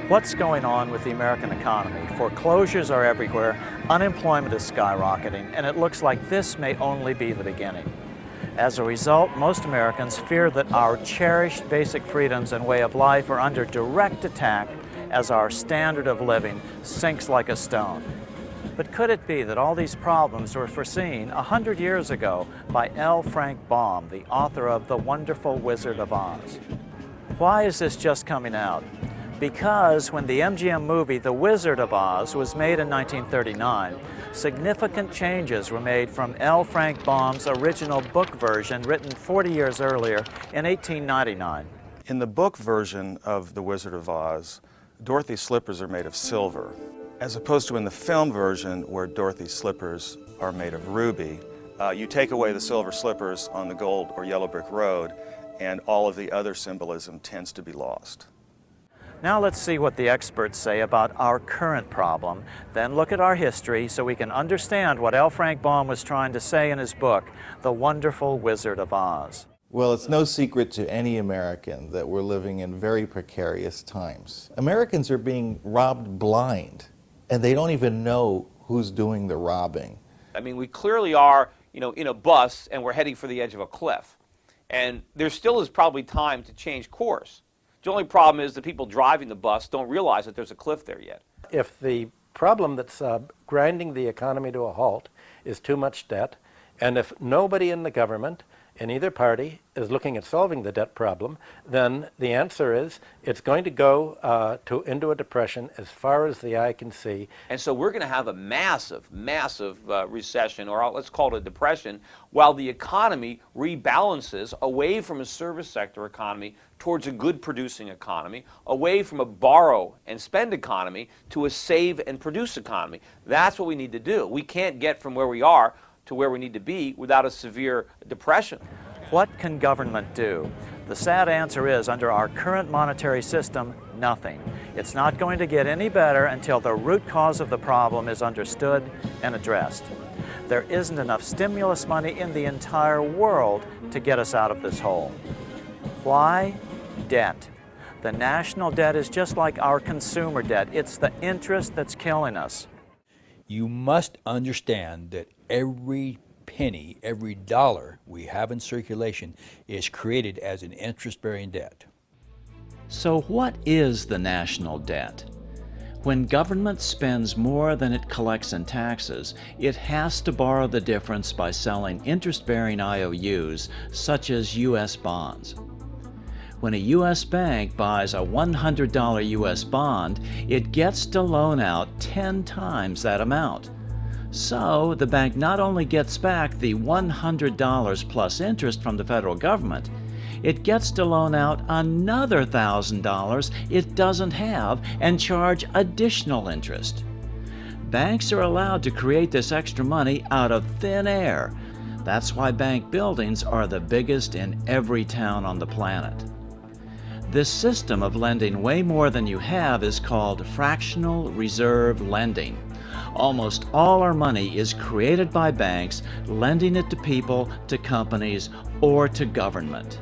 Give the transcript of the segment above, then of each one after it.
What's going on with the American economy? Foreclosures are everywhere, unemployment is skyrocketing, and it looks like this may only be the beginning. As a result, most Americans fear that our cherished basic freedoms and way of life are under direct attack as our standard of living sinks like a stone. But could it be that all these problems were foreseen 100 years ago by L. Frank Baum, the author of The Wonderful Wizard of Oz? Why is this just coming out? Because when the MGM movie The Wizard of Oz was made in 1939, significant changes were made from L. Frank Baum's original book version written 40 years earlier in 1899. In the book version of The Wizard of Oz, Dorothy's slippers are made of silver, as opposed to in the film version where Dorothy's slippers are made of ruby. You take away the silver slippers on the gold or yellow brick road, and all of the other symbolism tends to be lost. Now let's see what the experts say about our current problem, then look at our history so we can understand what L. Frank Baum was trying to say in his book, The Wonderful Wizard of Oz. Well, it's no secret to any American that we're living in very precarious times. Americans are being robbed blind, and they don't even know who's doing the robbing. I mean, we clearly are, in a bus and we're heading for the edge of a cliff. And there still is probably time to change course. The only problem is the people driving the bus don't realize that there's a cliff there yet. If the problem that's grinding the economy to a halt is too much debt, and if nobody in the government, in either party, is looking at solving the debt problem, then the answer is it's going to go into a depression as far as the eye can see. And so we're going to have a massive recession, or let's call it a depression, while the economy rebalances away from a service sector economy towards a good producing economy, away from a borrow and spend economy to a save and produce economy. That's what we need to do. We can't get from where we are to where we need to be without a severe depression. What can government do? The sad answer is, under our current monetary system, nothing. It's not going to get any better until the root cause of the problem is understood and addressed. There isn't enough stimulus money in the entire world to get us out of this hole. Why? Debt. The national debt is just like our consumer debt. It's the interest that's killing us. You must understand that every penny, every dollar we have in circulation is created as an interest-bearing debt. So what is the national debt? When government spends more than it collects in taxes, it has to borrow the difference by selling interest-bearing IOUs, such as U.S. bonds. When a U.S. bank buys a $100 U.S. bond, it gets to loan out 10 times that amount. So the bank not only gets back the $100 plus interest from the federal government, it gets to loan out another $1,000 it doesn't have and charge additional interest. Banks are allowed to create this extra money out of thin air. That's why bank buildings are the biggest in every town on the planet. This system of lending way more than you have is called fractional reserve lending. Almost all our money is created by banks, lending it to people, to companies, or to government.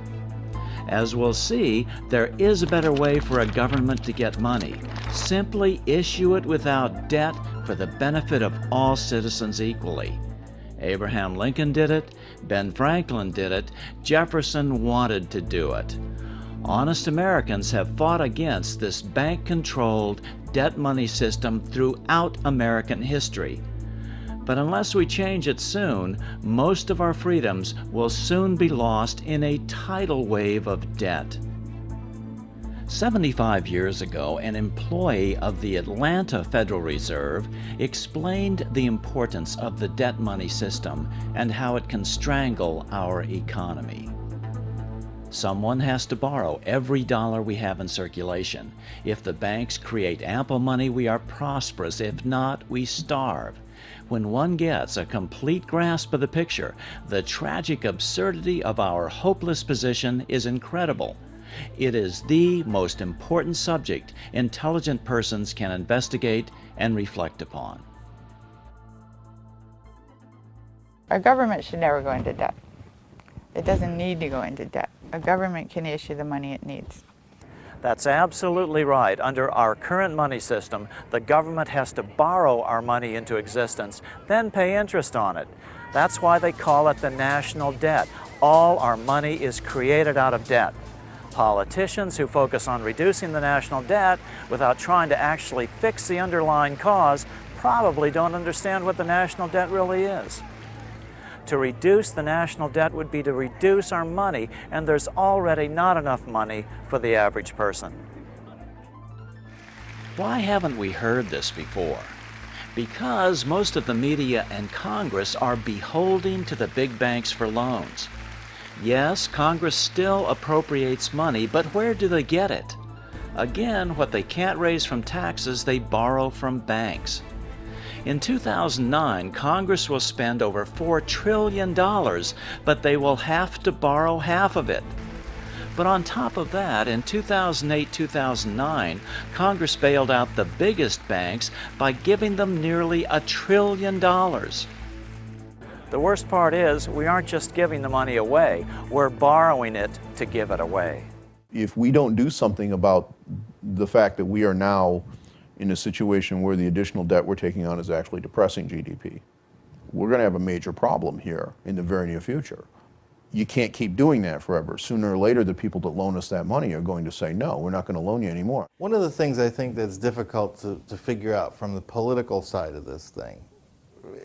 As we'll see, there is a better way for a government to get money. Simply issue it without debt for the benefit of all citizens equally. Abraham Lincoln did it, Ben Franklin did it, Jefferson wanted to do it. Honest Americans have fought against this bank-controlled debt money system throughout American history. But unless we change it soon, most of our freedoms will soon be lost in a tidal wave of debt. 75 years ago, an employee of the Atlanta Federal Reserve explained the importance of the debt money system and how it can strangle our economy. Someone has to borrow every dollar we have in circulation. If the banks create ample money, we are prosperous. If not, we starve. When one gets a complete grasp of the picture, the tragic absurdity of our hopeless position is incredible. It is the most important subject intelligent persons can investigate and reflect upon. Our government should never go into debt. It doesn't need to go into debt. A government can issue the money it needs. That's absolutely right. Under our current money system, the government has to borrow our money into existence, then pay interest on it. That's why they call it the national debt. All our money is created out of debt. Politicians who focus on reducing the national debt without trying to actually fix the underlying cause probably don't understand what the national debt really is. To reduce the national debt would be to reduce our money, and there's already not enough money for the average person. Why haven't we heard this before? Because most of the media and Congress are beholden to the big banks for loans. Yes, Congress still appropriates money, but where do they get it? Again, what they can't raise from taxes, they borrow from banks. In 2009, Congress will spend over $4 trillion, but they will have to borrow half of it. But on top of that, in 2008-2009, Congress bailed out the biggest banks by giving them nearly $1 trillion. The worst part is, we aren't just giving the money away, we're borrowing it to give it away. If we don't do something about the fact that we are now in a situation where the additional debt we're taking on is actually depressing GDP, we're going to have a major problem here in the very near future. You can't keep doing that forever. Sooner or later, the people that loan us that money are going to say, no, we're not going to loan you anymore. One of the things I think that's difficult to figure out from the political side of this thing,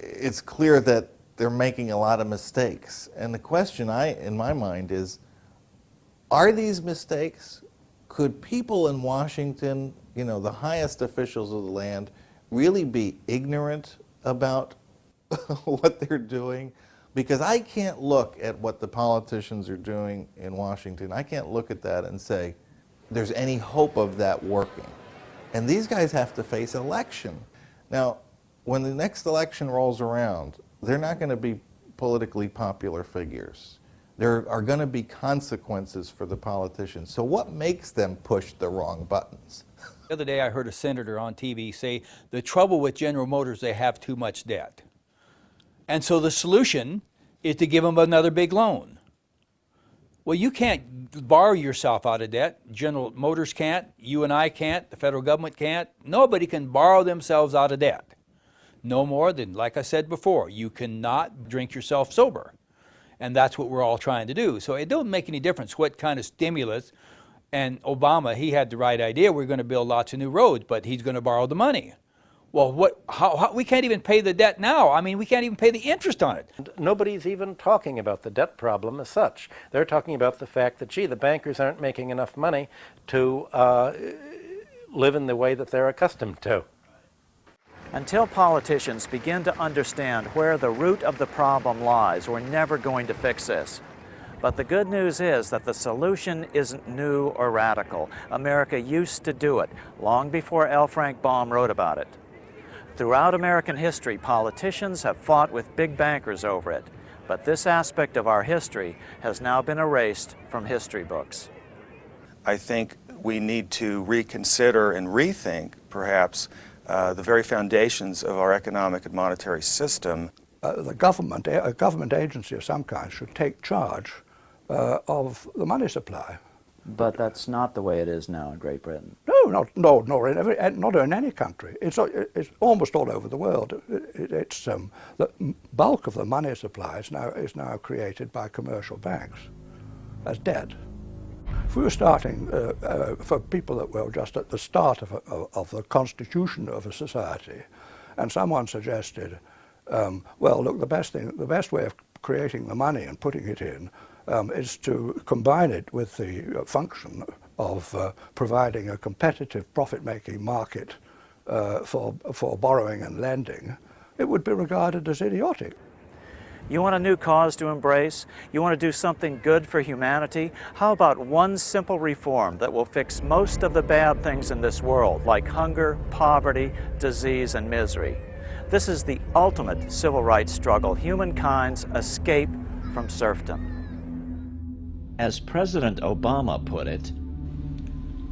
it's clear that they're making a lot of mistakes. And the question in my mind is, are these mistakes? Could people in Washington, the highest officials of the land, really be ignorant about what they're doing? Because I can't look at what the politicians are doing in Washington. I can't look at that and say there's any hope of that working. And these guys have to face election. Now, when the next election rolls around, they're not going to be politically popular figures. There are going to be consequences for the politicians. So what makes them push the wrong buttons? The other day I heard a senator on TV say, the trouble with General Motors, they have too much debt. And so the solution is to give them another big loan. Well, you can't borrow yourself out of debt. General Motors can't, you and I can't, the federal government can't. Nobody can borrow themselves out of debt. No more than, like I said before, you cannot drink yourself sober. And that's what we're all trying to do. So it don't make any difference what kind of stimulus. And Obama, he had the right idea. We're going to build lots of new roads, but he's going to borrow the money. Well, how we can't even pay the debt now. I mean, we can't even pay the interest on it. Nobody's even talking about the debt problem as such. They're talking about the fact that, gee, the bankers aren't making enough money to live in the way that they're accustomed to. Until politicians begin to understand where the root of the problem lies, we're never going to fix this. But the good news is that the solution isn't new or radical. America used to do it long before L. Frank Baum wrote about it. Throughout American history, politicians have fought with big bankers over it. But this aspect of our history has now been erased from history books. I think we need to reconsider and rethink, perhaps, the very foundations of our economic and monetary system. The government, a government agency of some kind, should take charge of the money supply. But that's not the way it is now in Great Britain. No, not in any country. It's almost all over the world. The bulk of the money supply is now created by commercial banks as debt. If we were starting, for people that were just at the start of the constitution of a society, and someone suggested, well, look, the best way of creating the money and putting it in is to combine it with the function of providing a competitive profit-making market for borrowing and lending, it would be regarded as idiotic. You want a new cause to embrace? You want to do something good for humanity? How about one simple reform that will fix most of the bad things in this world, like hunger, poverty, disease, and misery? This is the ultimate civil rights struggle, humankind's escape from serfdom. As President Obama put it,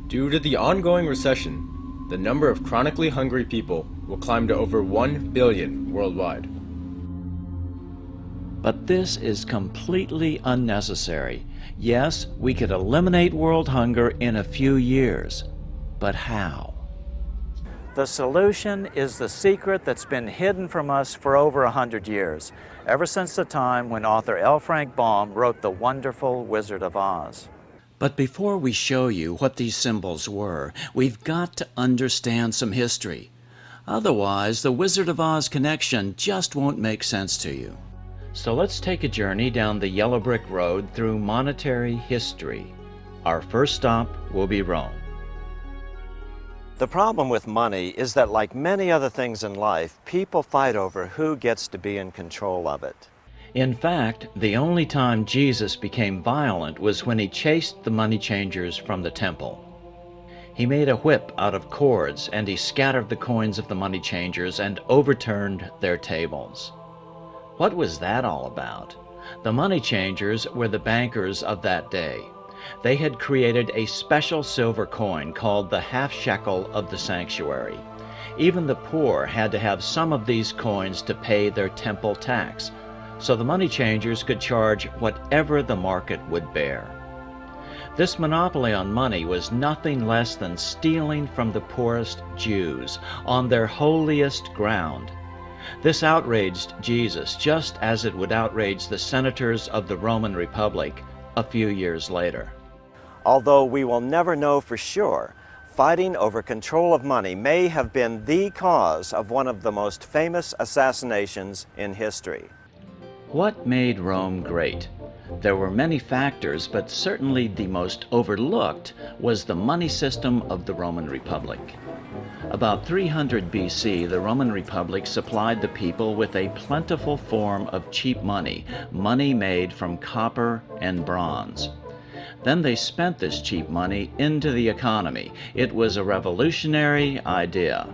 due to the ongoing recession, the number of chronically hungry people will climb to over 1 billion worldwide. But this is completely unnecessary. Yes, we could eliminate world hunger in a few years, but how? The solution is the secret that's been hidden from us for over 100 years, ever since the time when author L. Frank Baum wrote The Wonderful Wizard of Oz. But before we show you what these symbols were, we've got to understand some history. Otherwise, the Wizard of Oz connection just won't make sense to you. So let's take a journey down the yellow brick road through monetary history. Our first stop will be Rome. The problem with money is that, like many other things in life, people fight over who gets to be in control of it. In fact, the only time Jesus became violent was when he chased the money changers from the temple. He made a whip out of cords, and he scattered the coins of the money changers and overturned their tables. What was that all about? The money changers were the bankers of that day. They had created a special silver coin called the half shekel of the sanctuary. Even the poor had to have some of these coins to pay their temple tax, so the money changers could charge whatever the market would bear. This monopoly on money was nothing less than stealing from the poorest Jews on their holiest ground. This outraged Jesus just as it would outrage the senators of the Roman Republic a few years later. Although we will never know for sure, fighting over control of money may have been the cause of one of the most famous assassinations in history. What made Rome great? There were many factors, but certainly the most overlooked was the money system of the Roman Republic. About 300 BC, the Roman Republic supplied the people with a plentiful form of cheap money, money made from copper and bronze. Then they spent this cheap money into the economy. It was a revolutionary idea.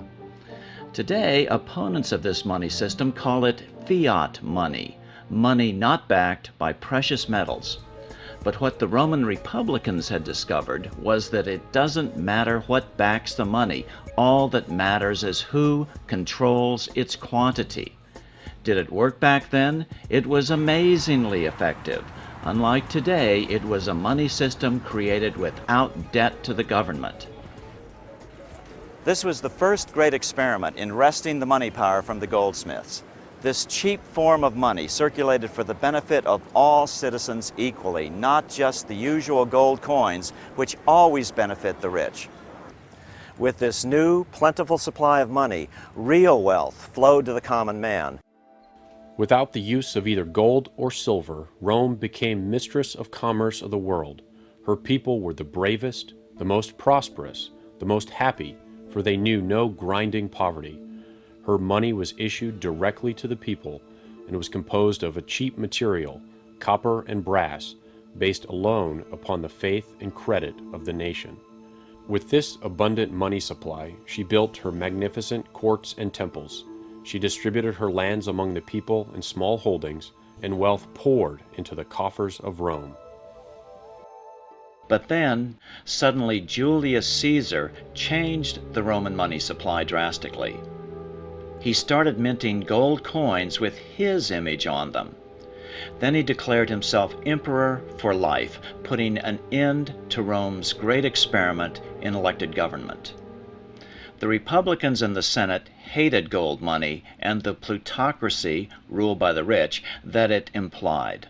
Today, opponents of this money system call it fiat money, money not backed by precious metals. But what the Roman Republicans had discovered was that it doesn't matter what backs the money. All that matters is who controls its quantity. Did it work back then? It was amazingly effective. Unlike today, it was a money system created without debt to the government. This was the first great experiment in wresting the money power from the goldsmiths. This cheap form of money circulated for the benefit of all citizens equally, not just the usual gold coins, which always benefit the rich. With this new, plentiful supply of money, real wealth flowed to the common man. Without the use of either gold or silver, Rome became mistress of commerce of the world. Her people were the bravest, the most prosperous, the most happy, for they knew no grinding poverty. Her money was issued directly to the people and was composed of a cheap material, copper and brass, based alone upon the faith and credit of the nation. With this abundant money supply, she built her magnificent courts and temples. She distributed her lands among the people in small holdings, and wealth poured into the coffers of Rome. But then, suddenly Julius Caesar changed the Roman money supply drastically. He started minting gold coins with his image on them. Then he declared himself emperor for life, putting an end to Rome's great experiment in elected government. The Republicans in the Senate hated gold money and the plutocracy, ruled by the rich, that it implied.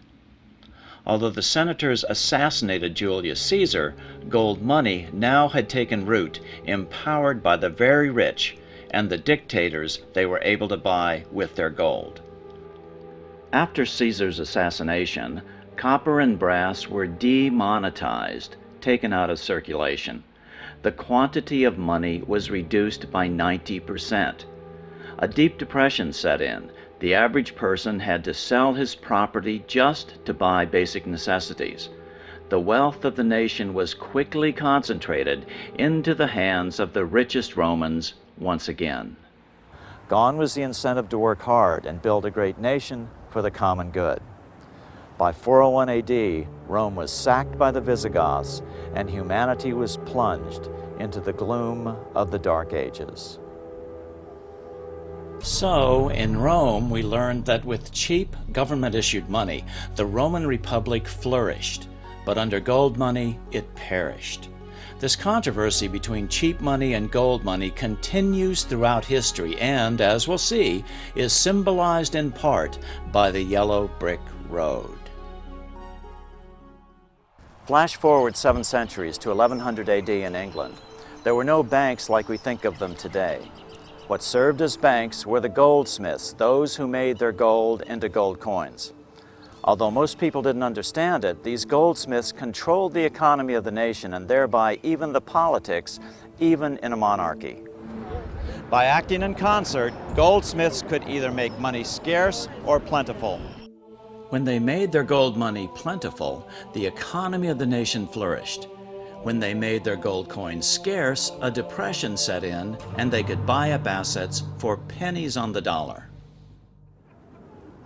Although the senators assassinated Julius Caesar, gold money now had taken root, empowered by the very rich and the dictators they were able to buy with their gold. After Caesar's assassination, copper and brass were demonetized, taken out of circulation. The quantity of money was reduced by 90%. A deep depression set in. The average person had to sell his property just to buy basic necessities. The wealth of the nation was quickly concentrated into the hands of the richest Romans once again. Gone was the incentive to work hard and build a great nation for the common good. By 401 AD, Rome was sacked by the Visigoths, and humanity was plunged into the gloom of the Dark Ages. So, in Rome, we learned that with cheap government-issued money, the Roman Republic flourished. but under gold money it perished. This controversy between cheap money and gold money continues throughout history and, as we'll see, is symbolized in part by the yellow brick road. Flash forward 7 centuries to 1100 AD in England. There were no banks like we think of them today. What served as banks were the goldsmiths, those who made their gold into gold coins. Although most people didn't understand it, these goldsmiths controlled the economy of the nation and thereby even the politics, even in a monarchy. By acting in concert, goldsmiths could either make money scarce or plentiful. When they made their gold money plentiful, the economy of the nation flourished. When they made their gold coins scarce, a depression set in and they could buy up assets for pennies on the dollar.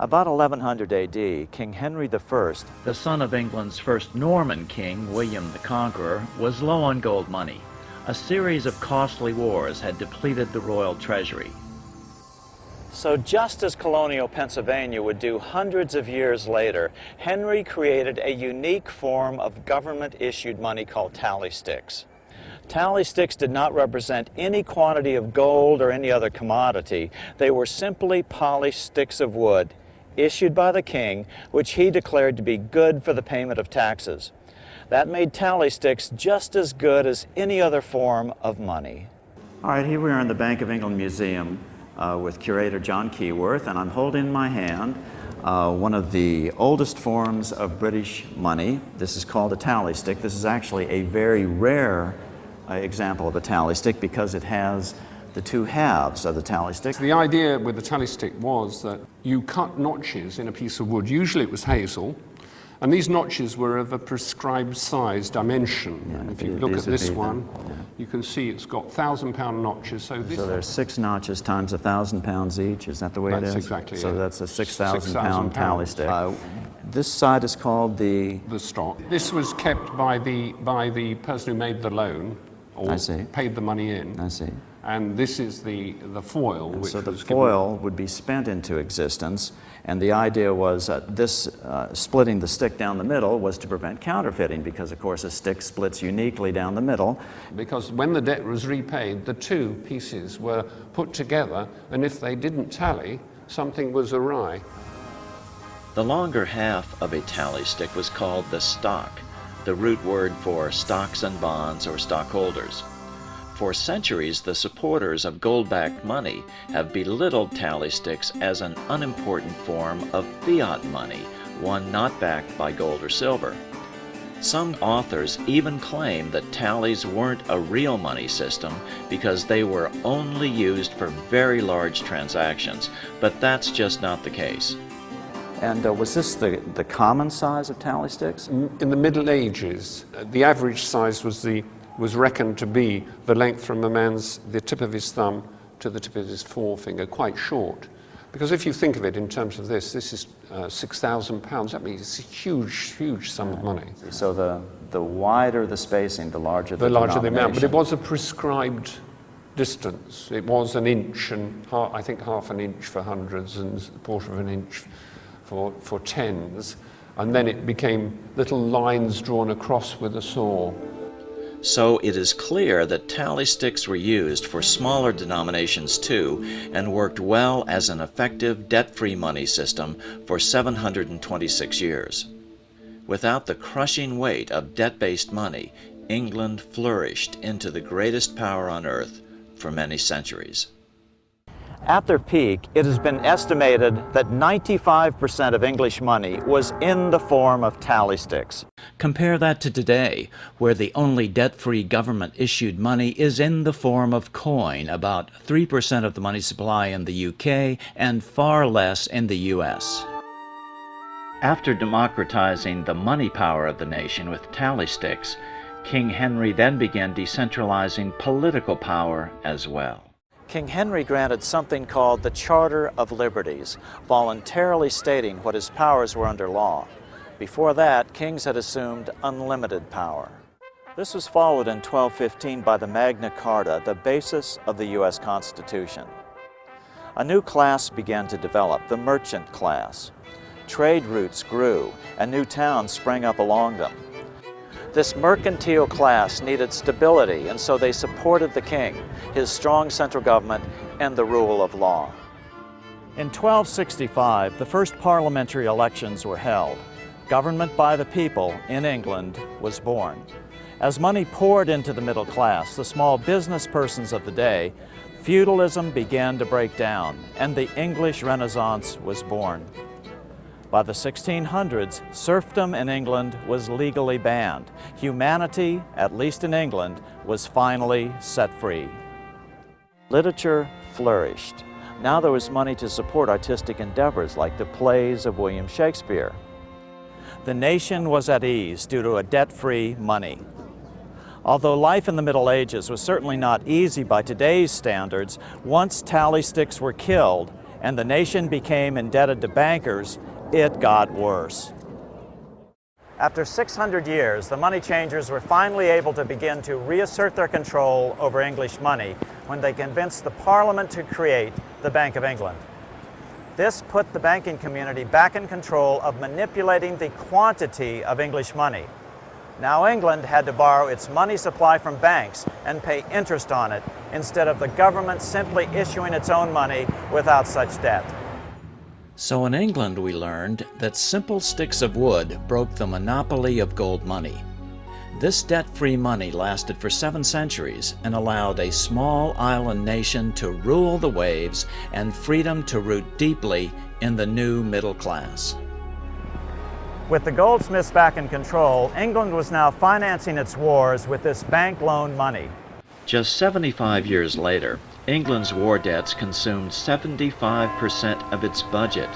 About 1100 AD, King Henry I, the son of England's first Norman king, William the Conqueror, was low on gold money. A series of costly wars had depleted the royal treasury. So just as colonial Pennsylvania would do hundreds of years later, Henry created a unique form of government-issued money called tally sticks. Tally sticks did not represent any quantity of gold or any other commodity. They were simply polished sticks of wood issued by the king, which he declared to be good for the payment of taxes. That made tally sticks just as good as any other form of money. All right, here we are in the Bank of England Museum with curator John Keyworth, and I'm holding in my hand one of the oldest forms of British money. This is called a tally stick. This is actually a very rare example of a tally stick because it has the two halves of the tally stick. The idea with the tally stick was that you cut notches in a piece of wood. Usually it was hazel, and these notches were of a prescribed size dimension. Yeah, and if you look at this one, you can see it's got 1,000-pound notches. So there's 6 notches times 1,000 pounds each. Is that the way it is? That's exactly it. So that's a 6,000 pound tally pounds. stick. This side is called the stock. This was kept by the person who made the loan, or paid the money in. I see. And this is the foil. And which so the was foil would be spent into existence, and the idea was this splitting the stick down the middle was to prevent counterfeiting, because of course a stick splits uniquely down the middle. Because when the debt was repaid, the two pieces were put together, and if they didn't tally, something was awry. The longer half of a tally stick was called the stock, the root word for stocks and bonds or stockholders. For centuries, the supporters of gold-backed money have belittled tally sticks as an unimportant form of fiat money, one not backed by gold or silver. Some authors even claim that tallies weren't a real money system because they were only used for very large transactions, but that's just not the case. And was this the common size of tally sticks? In the Middle Ages, the average size was reckoned to be the length from the tip of his thumb to the tip of his forefinger, quite short. Because if you think of it in terms of this is 6,000 pounds. That means it's a huge, huge sum of money. So the wider the spacing, the larger the amount. But it was a prescribed distance. It was an inch and I think half an inch for hundreds and a quarter of an inch for tens. And then it became little lines drawn across with a saw. So it is clear that tally sticks were used for smaller denominations too, and worked well as an effective debt-free money system for 726 years. Without the crushing weight of debt-based money, England flourished into the greatest power on earth for many centuries. At their peak, it has been estimated that 95% of English money was in the form of tally sticks. Compare that to today, where the only debt-free government-issued money is in the form of coin, about 3% of the money supply in the UK and far less in the US. After democratizing the money power of the nation with tally sticks, King Henry then began decentralizing political power as well. King Henry granted something called the Charter of Liberties, voluntarily stating what his powers were under law. Before that, kings had assumed unlimited power. This was followed in 1215 by the Magna Carta, the basis of the U.S. Constitution. A new class began to develop, the merchant class. Trade routes grew, and new towns sprang up along them. This mercantile class needed stability, and so they supported the king, his strong central government, and the rule of law. In 1265, the first parliamentary elections were held. Government by the people in England was born. As money poured into the middle class, the small business persons of the day, feudalism began to break down, and the English Renaissance was born. By the 1600s, serfdom in England was legally banned. Humanity, at least in England, was finally set free. Literature flourished. Now there was money to support artistic endeavors like the plays of William Shakespeare. The nation was at ease due to a debt-free money. Although life in the Middle Ages was certainly not easy by today's standards, once tally sticks were killed and the nation became indebted to bankers, it got worse. After 600 years, the money changers were finally able to begin to reassert their control over English money when they convinced the Parliament to create the Bank of England. This put the banking community back in control of manipulating the quantity of English money. Now England had to borrow its money supply from banks and pay interest on it, instead of the government simply issuing its own money without such debt. So in England we learned that simple sticks of wood broke the monopoly of gold money. This debt-free money lasted for 7 centuries and allowed a small island nation to rule the waves and freedom to root deeply in the new middle class. With the goldsmiths back in control, England was now financing its wars with this bank loan money. Just 75 years later, England's war debts consumed 75% of its budget.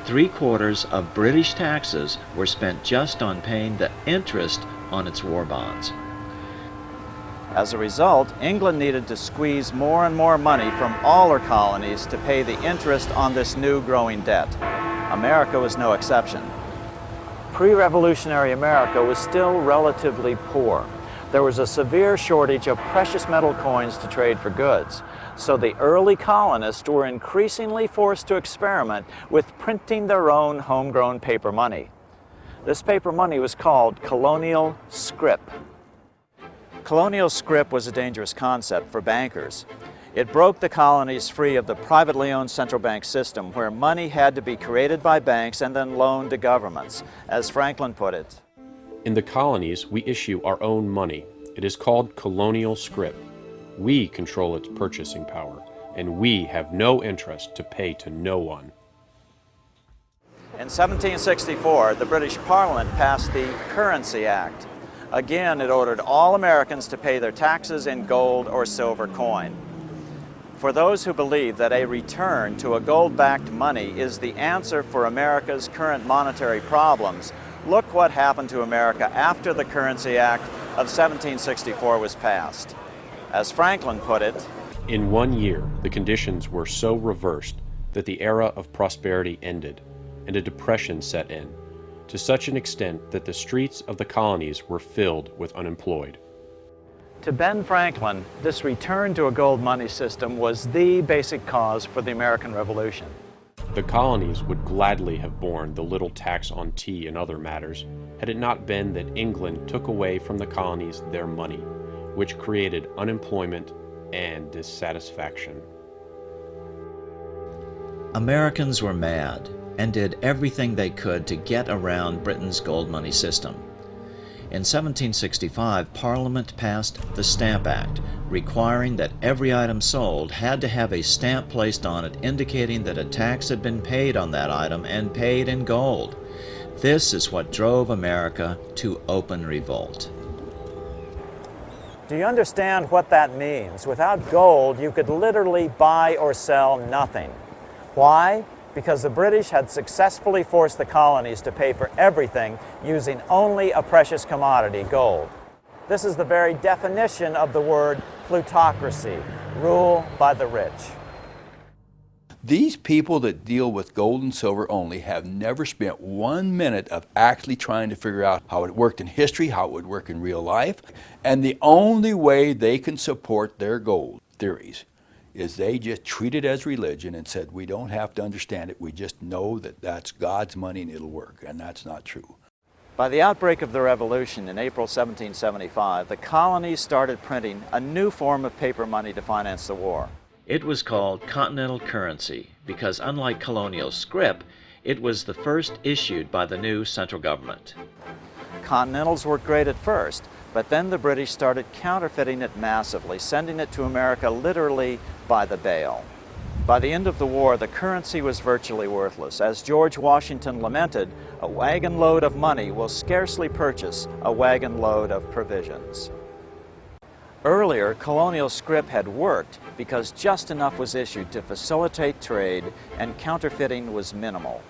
3/4 of British taxes were spent just on paying the interest on its war bonds. As a result, England needed to squeeze more and more money from all her colonies to pay the interest on this new growing debt. America was no exception. Pre-revolutionary America was still relatively poor. There was a severe shortage of precious metal coins to trade for goods, so the early colonists were increasingly forced to experiment with printing their own homegrown paper money. This paper money was called colonial scrip. Colonial scrip was a dangerous concept for bankers. It broke the colonies free of the privately owned central bank system where money had to be created by banks and then loaned to governments. As Franklin put it, In the colonies, we issue our own money. It is called colonial scrip. We control its purchasing power, and we have no interest to pay to no one. in 1764, the British Parliament passed the Currency Act. Again, it ordered all Americans to pay their taxes in gold or silver coin. For those who believe that a return to a gold-backed money is the answer for America's current monetary problems, look what happened to America after the Currency Act of 1764 was passed. As Franklin put it, In 1 year, the conditions were so reversed that the era of prosperity ended, and a depression set in, to such an extent that the streets of the colonies were filled with unemployed. to Ben Franklin, this return to a gold money system was the basic cause for the American Revolution. The colonies would gladly have borne the little tax on tea and other matters, had it not been that England took away from the colonies their money, which created unemployment and dissatisfaction. Americans were mad and did everything they could to get around Britain's gold money system. In 1765, Parliament passed the Stamp Act, requiring that every item sold had to have a stamp placed on it indicating that a tax had been paid on that item and paid in gold. This is what drove America to open revolt. Do you understand what that means? Without gold, you could literally buy or sell nothing. Why? Because the British had successfully forced the colonies to pay for everything using only a precious commodity, gold. This is the very definition of the word plutocracy, rule by the rich. These people that deal with gold and silver only have never spent 1 minute of actually trying to figure out how it worked in history, how it would work in real life, and the only way they can support their gold theories is they just treat it as religion and said, we don't have to understand it, we just know that that's God's money and it'll work, and that's not true. By the outbreak of the Revolution in April 1775, the colonies started printing a new form of paper money to finance the war. It was called continental currency because, unlike colonial scrip, it was the first issued by the new central government. Continentals worked great at first, but then the British started counterfeiting it massively, sending it to America literally by the bale. By the end of the war, the currency was virtually worthless. As George Washington lamented, a wagon load of money will scarcely purchase a wagon load of provisions. Earlier, colonial scrip had worked because just enough was issued to facilitate trade and counterfeiting was minimal.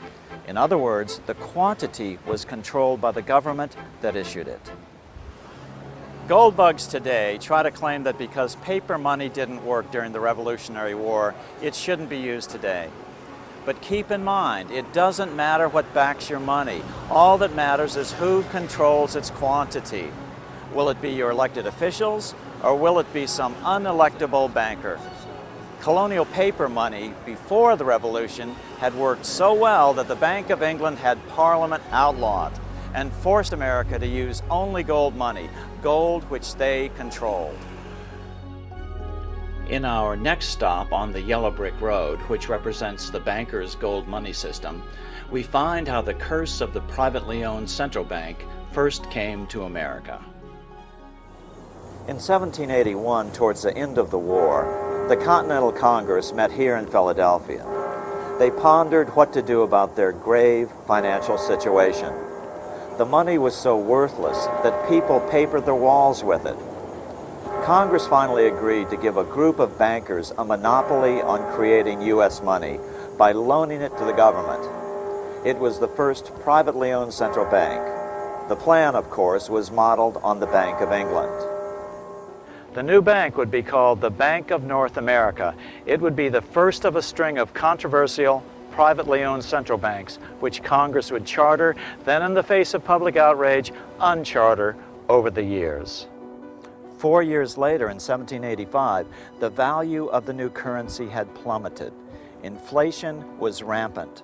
In other words, the quantity was controlled by the government that issued it. Gold bugs today try to claim that because paper money didn't work during the Revolutionary War, it shouldn't be used today. But keep in mind, it doesn't matter what backs your money. All that matters is who controls its quantity. Will it be your elected officials, or will it be some unelectable banker? Colonial paper money before the Revolution had worked so well that the Bank of England had Parliament outlawed and forced America to use only gold money, gold which they controlled. In our next stop on the yellow brick road, which represents the banker's gold money system, we find how the curse of the privately owned central bank first came to America. In 1781, towards the end of the war, the Continental Congress met here in Philadelphia. They pondered what to do about their grave financial situation. The money was so worthless that people papered their walls with it. Congress finally agreed to give a group of bankers a monopoly on creating U.S. money by loaning it to the government. It was the first privately owned central bank. The plan, of course, was modeled on the Bank of England. The new bank would be called the Bank of North America. It would be the first of a string of controversial, privately owned central banks, which Congress would charter, then in the face of public outrage, uncharter over the years. 4 years later, in 1785, the value of the new currency had plummeted. Inflation was rampant.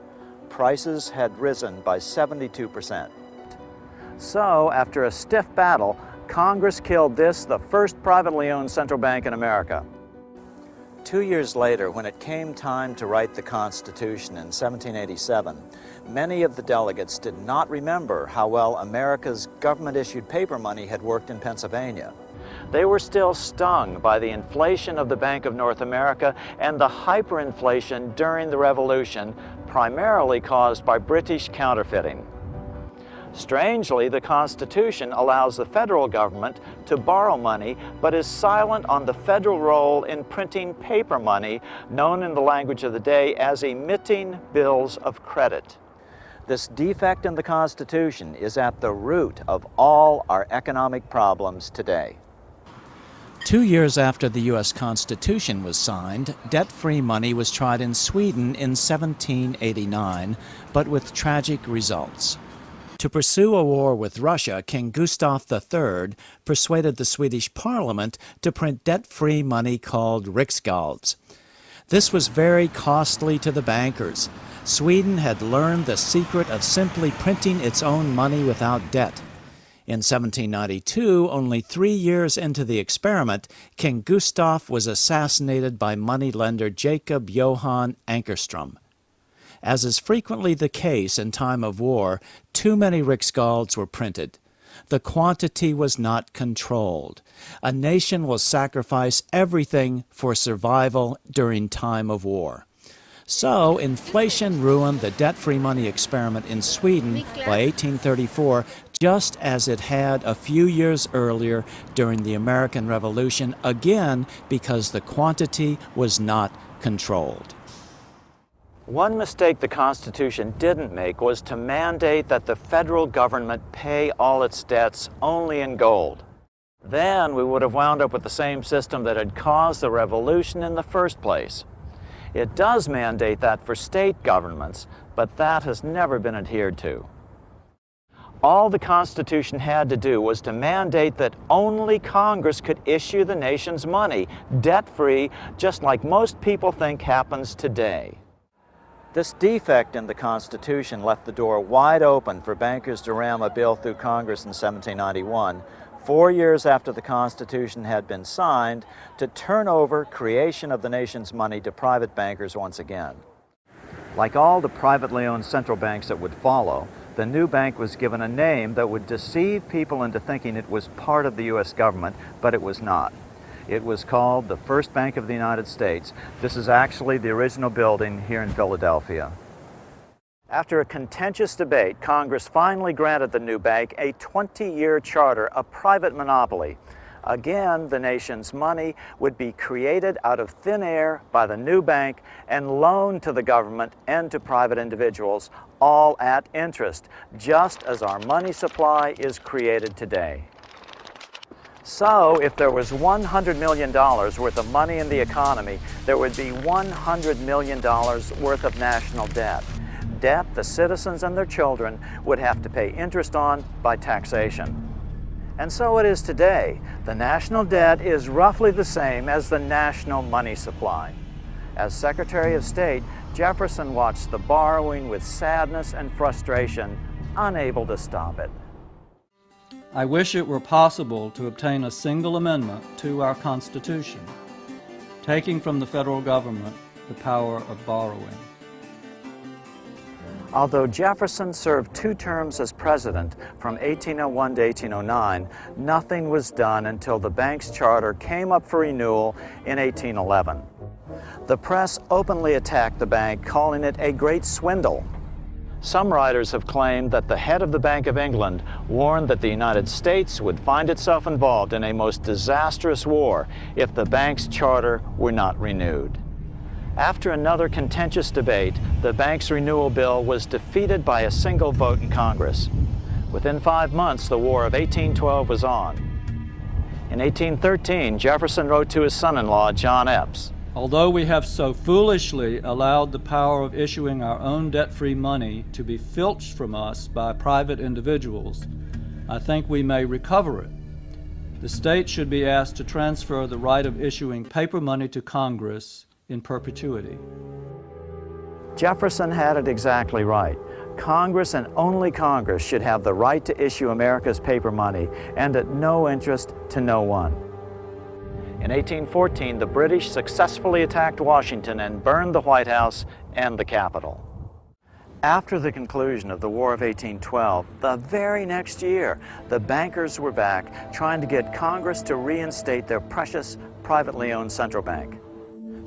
Prices had risen by 72%. So, after a stiff battle, Congress killed this, the first privately owned central bank in America. 2 years later, when it came time to write the Constitution in 1787, many of the delegates did not remember how well America's government-issued paper money had worked in Pennsylvania. They were still stung by the inflation of the Bank of North America and the hyperinflation during the Revolution, primarily caused by British counterfeiting. Strangely, the Constitution allows the federal government to borrow money, but is silent on the federal role in printing paper money, known in the language of the day as emitting bills of credit. This defect in the Constitution is at the root of all our economic problems today. 2 years after the U.S. Constitution was signed, debt-free money was tried in Sweden in 1789, but with tragic results. To pursue a war with Russia, King Gustav III persuaded the Swedish Parliament to print debt-free money called riksgälds. This was very costly to the bankers. Sweden had learned the secret of simply printing its own money without debt. In 1792, only 3 years into the experiment, King Gustav was assassinated by moneylender Jacob Johan Ankerström. As is frequently the case in time of war, too many riksgälds were printed. The quantity was not controlled. A nation will sacrifice everything for survival during time of war. So, inflation ruined the debt-free money experiment in Sweden by 1834, just as it had a few years earlier during the American Revolution, again because the quantity was not controlled. One mistake the Constitution didn't make was to mandate that the federal government pay all its debts only in gold. Then we would have wound up with the same system that had caused the revolution in the first place. It does mandate that for state governments, but that has never been adhered to. All the Constitution had to do was to mandate that only Congress could issue the nation's money, debt-free, just like most people think happens today. This defect in the Constitution left the door wide open for bankers to ram a bill through Congress in 1791, 4 years after the Constitution had been signed, to turn over creation of the nation's money to private bankers once again. Like all the privately owned central banks that would follow, the new bank was given a name that would deceive people into thinking it was part of the U.S. government, but it was not. It was called the First Bank of the United States. This is actually the original building here in Philadelphia. After a contentious debate, Congress finally granted the new bank a 20-year charter, a private monopoly. Again, the nation's money would be created out of thin air by the new bank and loaned to the government and to private individuals, all at interest, just as our money supply is created today. So, if there was $100 million worth of money in the economy, there would be $100 million worth of national debt. Debt the citizens and their children would have to pay interest on by taxation. And so it is today. The national debt is roughly the same as the national money supply. As Secretary of State, Jefferson watched the borrowing with sadness and frustration, unable to stop it. I wish it were possible to obtain a single amendment to our Constitution, taking from the federal government the power of borrowing. Although Jefferson served 2 terms as president from 1801 to 1809, nothing was done until the bank's charter came up for renewal in 1811. The press openly attacked the bank, calling it a great swindle. Some writers have claimed that the head of the Bank of England warned that the United States would find itself involved in a most disastrous war if the bank's charter were not renewed. After another contentious debate, the bank's renewal bill was defeated by a single vote in Congress. Within 5 months, the War of 1812 was on. In 1813, Jefferson wrote to his son-in-law, John Epps, Although we have so foolishly allowed the power of issuing our own debt-free money to be filched from us by private individuals, I think we may recover it. The state should be asked to transfer the right of issuing paper money to Congress in perpetuity. Jefferson had it exactly right. Congress and only Congress should have the right to issue America's paper money, and at no interest to no one. In 1814, the British successfully attacked Washington and burned the White House and the Capitol. After the conclusion of the War of 1812, the very next year, the bankers were back trying to get Congress to reinstate their precious privately owned central bank.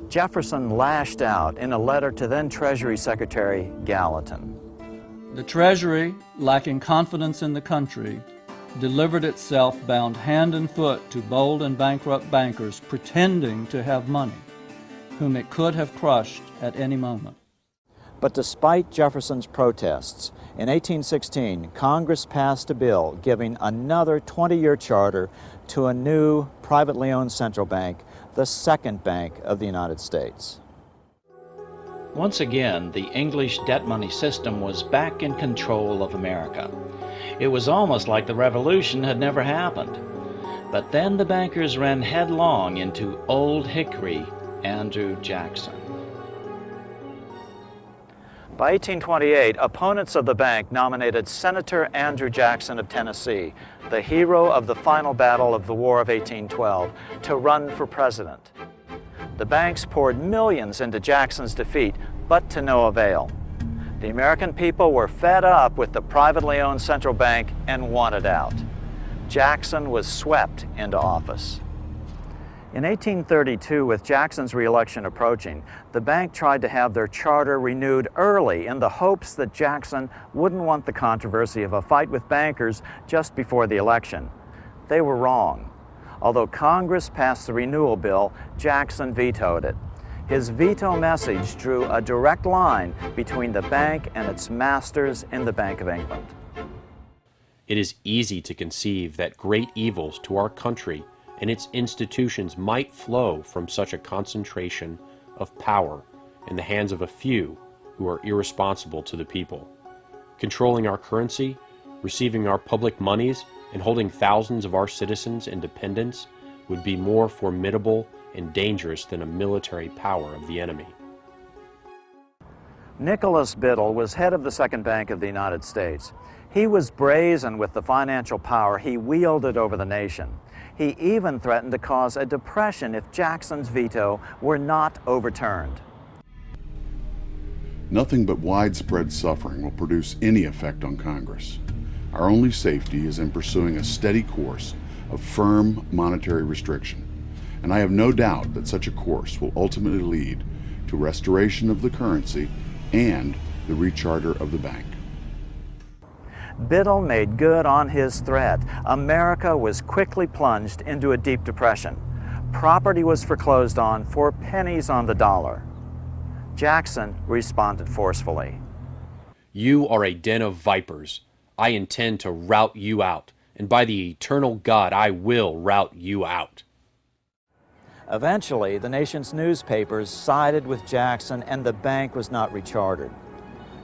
Jefferson lashed out in a letter to then Treasury Secretary Gallatin. The Treasury, lacking confidence in the country, delivered itself bound hand and foot to bold and bankrupt bankers pretending to have money, whom it could have crushed at any moment. But despite Jefferson's protests, in 1816, Congress passed a bill giving another 20-year charter to a new privately owned central bank, the Second Bank of the United States. Once again, the English debt money system was back in control of America. It was almost like the revolution had never happened. But then the bankers ran headlong into Old Hickory Andrew Jackson. By 1828, opponents of the bank nominated Senator Andrew Jackson of Tennessee, the hero of the final battle of the War of 1812, to run for president. The banks poured millions into Jackson's defeat, but to no avail. The American people were fed up with the privately owned central bank and wanted out. Jackson was swept into office. In 1832, with Jackson's re-election approaching, the bank tried to have their charter renewed early in the hopes that Jackson wouldn't want the controversy of a fight with bankers just before the election. They were wrong. Although Congress passed the renewal bill, Jackson vetoed it. His veto message drew a direct line between the bank and its masters in the Bank of England. It is easy to conceive that great evils to our country and its institutions might flow from such a concentration of power in the hands of a few who are irresponsible to the people. Controlling our currency, receiving our public monies, and holding thousands of our citizens in dependence would be more formidable and dangerous than a military power of the enemy. Nicholas Biddle was head of the Second Bank of the United States. He was brazen with the financial power he wielded over the nation. He even threatened to cause a depression if Jackson's veto were not overturned. Nothing but widespread suffering will produce any effect on Congress. Our only safety is in pursuing a steady course of firm monetary restriction, and I have no doubt that such a course will ultimately lead to restoration of the currency and the recharter of the bank. Biddle made good on his threat. America was quickly plunged into a deep depression. Property was foreclosed on for pennies on the dollar. Jackson responded forcefully. You are a den of vipers. I intend to rout you out, and by the eternal God, I will rout you out. Eventually, the nation's newspapers sided with Jackson and the bank was not rechartered.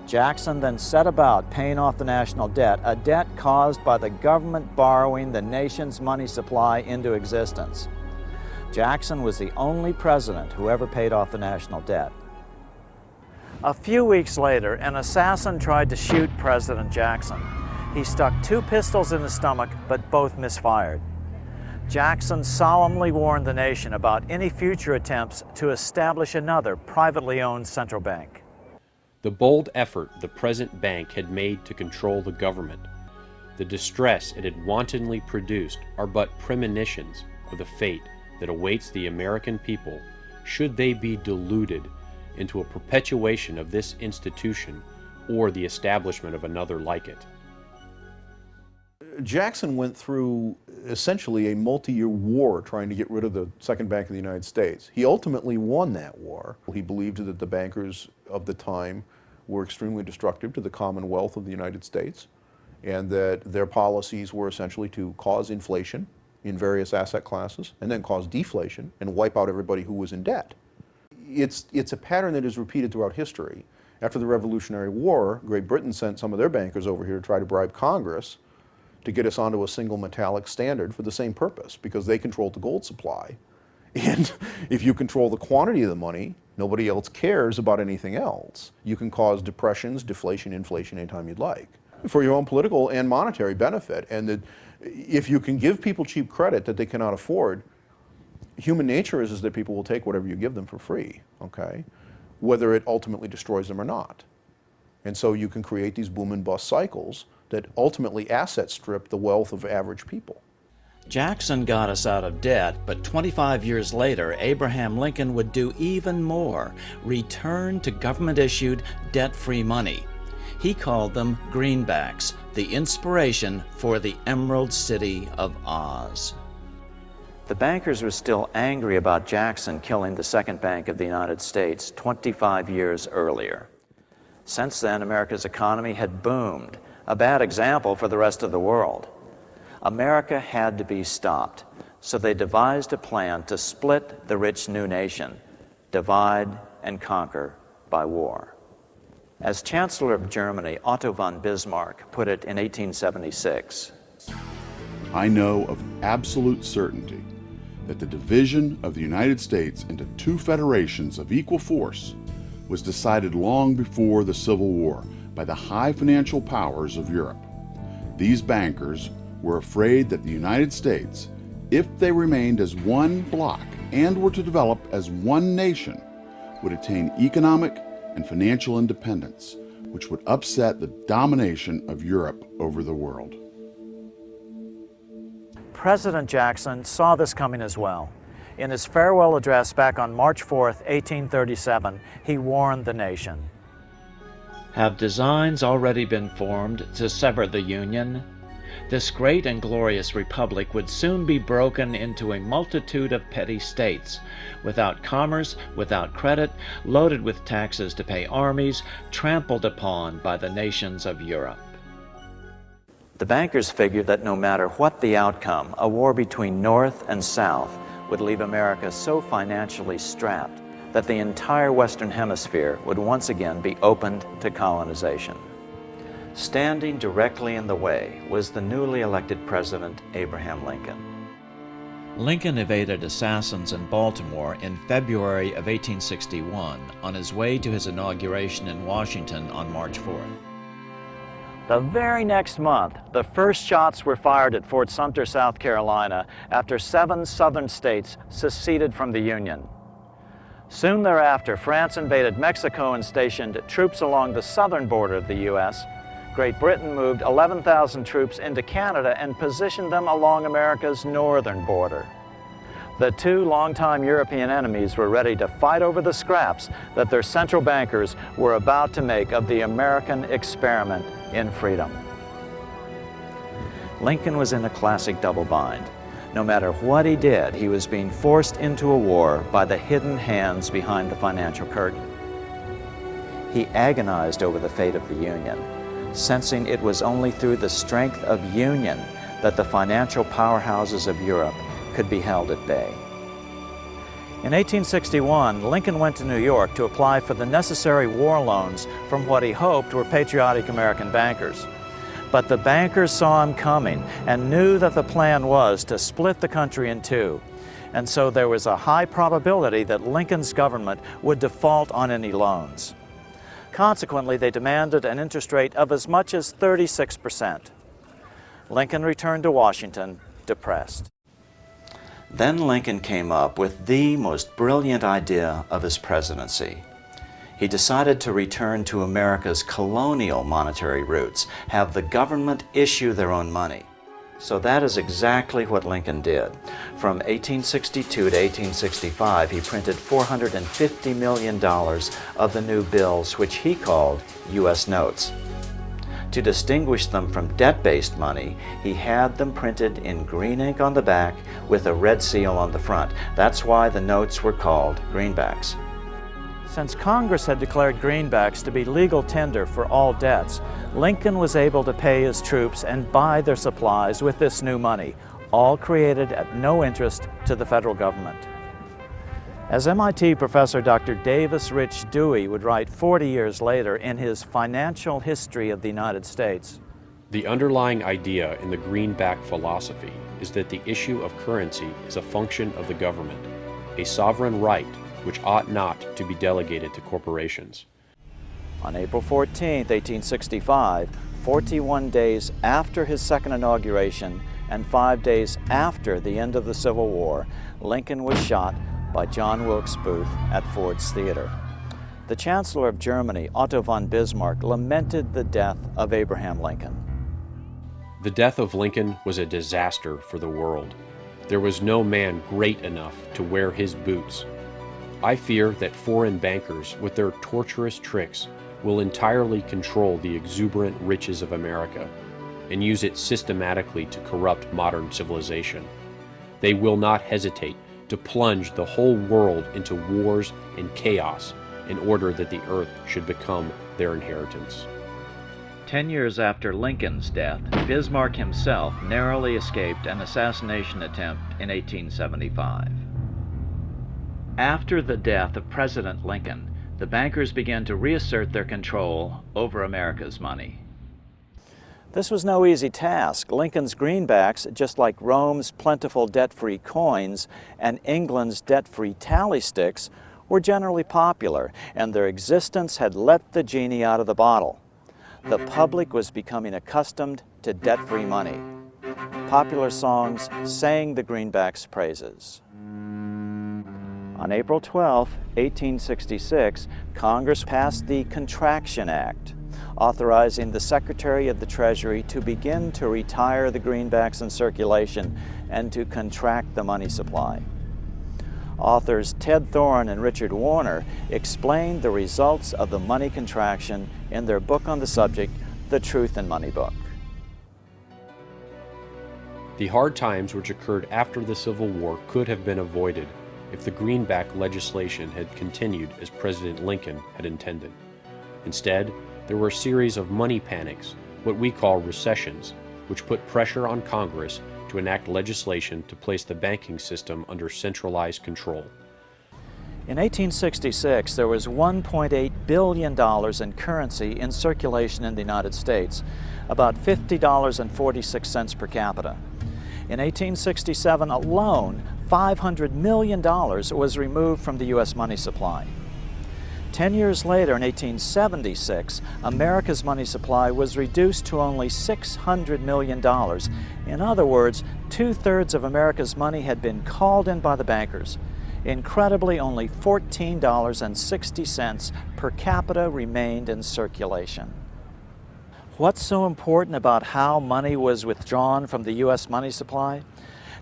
Jackson then set about paying off the national debt, a debt caused by the government borrowing the nation's money supply into existence. Jackson was the only president who ever paid off the national debt. A few weeks later, an assassin tried to shoot President Jackson. He stuck 2 pistols in his stomach, but both misfired. Jackson solemnly warned the nation about any future attempts to establish another privately owned central bank. The bold effort the present bank had made to control the government, the distress it had wantonly produced, are but premonitions of the fate that awaits the American people should they be deluded into a perpetuation of this institution or the establishment of another like it. Jackson went through essentially a multi-year war trying to get rid of the Second Bank of the United States. He ultimately won that war. He believed that the bankers of the time were extremely destructive to the commonwealth of the United States, and that their policies were essentially to cause inflation in various asset classes and then cause deflation and wipe out everybody who was in debt. It's a pattern that is repeated throughout history. After the Revolutionary War, Great Britain sent some of their bankers over here to try to bribe Congress to get us onto a single metallic standard for the same purpose, because they controlled the gold supply. And if you control the quantity of the money, nobody else cares about anything else. You can cause depressions, deflation, inflation anytime you'd like, for your own political and monetary benefit. And that if you can give people cheap credit that they cannot afford, human nature is that people will take whatever you give them for free, okay? Whether it ultimately destroys them or not. And so you can create these boom and bust cycles that ultimately asset strip the wealth of average people. Jackson got us out of debt, but 25 years later, Abraham Lincoln would do even more, return to government-issued, debt-free money. He called them greenbacks, the inspiration for the Emerald City of Oz. The bankers were still angry about Jackson killing the Second Bank of the United States 25 years earlier. Since then, America's economy had boomed, a bad example for the rest of the world. America had to be stopped, so they devised a plan to split the rich new nation, divide and conquer by war. As Chancellor of Germany, Otto von Bismarck put it in 1876, I know of absolute certainty that the division of the United States into 2 federations of equal force was decided long before the Civil War by the high financial powers of Europe. These bankers were afraid that the United States, if they remained as one bloc and were to develop as one nation, would attain economic and financial independence, which would upset the domination of Europe over the world. President Jackson saw this coming as well. In his farewell address back on March 4, 1837, he warned the nation. Have designs already been formed to sever the Union? This great and glorious republic would soon be broken into a multitude of petty states, without commerce, without credit, loaded with taxes to pay armies, trampled upon by the nations of Europe. The bankers figured that no matter what the outcome, a war between North and South would leave America so financially strapped that the entire Western Hemisphere would once again be opened to colonization. Standing directly in the way was the newly elected President Abraham Lincoln. Lincoln evaded assassins in Baltimore in February of 1861 on his way to his inauguration in Washington on March 4th. The very next month, the first shots were fired at Fort Sumter, South Carolina, after 7 southern states seceded from the Union. Soon thereafter, France invaded Mexico and stationed troops along the southern border of the U.S. Great Britain moved 11,000 troops into Canada and positioned them along America's northern border. The two longtime European enemies were ready to fight over the scraps that their central bankers were about to make of the American experiment in freedom. Lincoln was in a classic double bind. No matter what he did, he was being forced into a war by the hidden hands behind the financial curtain. He agonized over the fate of the Union, sensing it was only through the strength of union that the financial powerhouses of Europe could be held at bay. In 1861, Lincoln went to New York to apply for the necessary war loans from what he hoped were patriotic American bankers. But the bankers saw him coming and knew that the plan was to split the country in two. And so there was a high probability that Lincoln's government would default on any loans. Consequently, they demanded an interest rate of as much as 36%. Lincoln returned to Washington depressed. Then Lincoln came up with the most brilliant idea of his presidency. He decided to return to America's colonial monetary roots, have the government issue their own money. So that is exactly what Lincoln did. From 1862 to 1865, he printed $450 million of the new bills, which he called U.S. notes. To distinguish them from debt-based money, he had them printed in green ink on the back with a red seal on the front. That's why the notes were called greenbacks. Since Congress had declared greenbacks to be legal tender for all debts, Lincoln was able to pay his troops and buy their supplies with this new money, all created at no interest to the federal government. As MIT professor Dr. Davis Rich Dewey would write 40 years later in his Financial History of the United States, the underlying idea in the greenback philosophy is that the issue of currency is a function of the government, a sovereign right which ought not to be delegated to corporations. On April 14, 1865, 41 days after his second inauguration and 5 days after the end of the Civil War, Lincoln was shot by John Wilkes Booth at Ford's Theater. The Chancellor of Germany, Otto von Bismarck, lamented the death of Abraham Lincoln. The death of Lincoln was a disaster for the world. There was no man great enough to wear his boots. I fear that foreign bankers, with their torturous tricks, will entirely control the exuberant riches of America and use it systematically to corrupt modern civilization. They will not hesitate to plunge the whole world into wars and chaos in order that the earth should become their inheritance. 10 years after Lincoln's death, Bismarck himself narrowly escaped an assassination attempt in 1875. After the death of President Lincoln, the bankers began to reassert their control over America's money. This was no easy task. Lincoln's greenbacks, just like Rome's plentiful debt-free coins and England's debt-free tally sticks, were generally popular, and their existence had let the genie out of the bottle. The public was becoming accustomed to debt-free money. Popular songs sang the greenbacks' praises. On April 12, 1866, Congress passed the Contraction Act, authorizing the Secretary of the Treasury to begin to retire the greenbacks in circulation and to contract the money supply. Authors Ted Thorne and Richard Warner explained the results of the money contraction in their book on the subject, The Truth in Money Book. The hard times which occurred after the Civil War could have been avoided if the greenback legislation had continued as President Lincoln had intended. Instead, there were a series of money panics, what we call recessions, which put pressure on Congress to enact legislation to place the banking system under centralized control. In 1866, there was $1.8 billion in currency in circulation in the United States, about $50.46 per capita. In 1867 alone, $500 million was removed from the U.S. money supply. 10 years later, in 1876, America's money supply was reduced to only $600 million. In other words, 2/3 of America's money had been called in by the bankers. Incredibly, only $14.60 per capita remained in circulation. What's so important about how money was withdrawn from the U.S. money supply?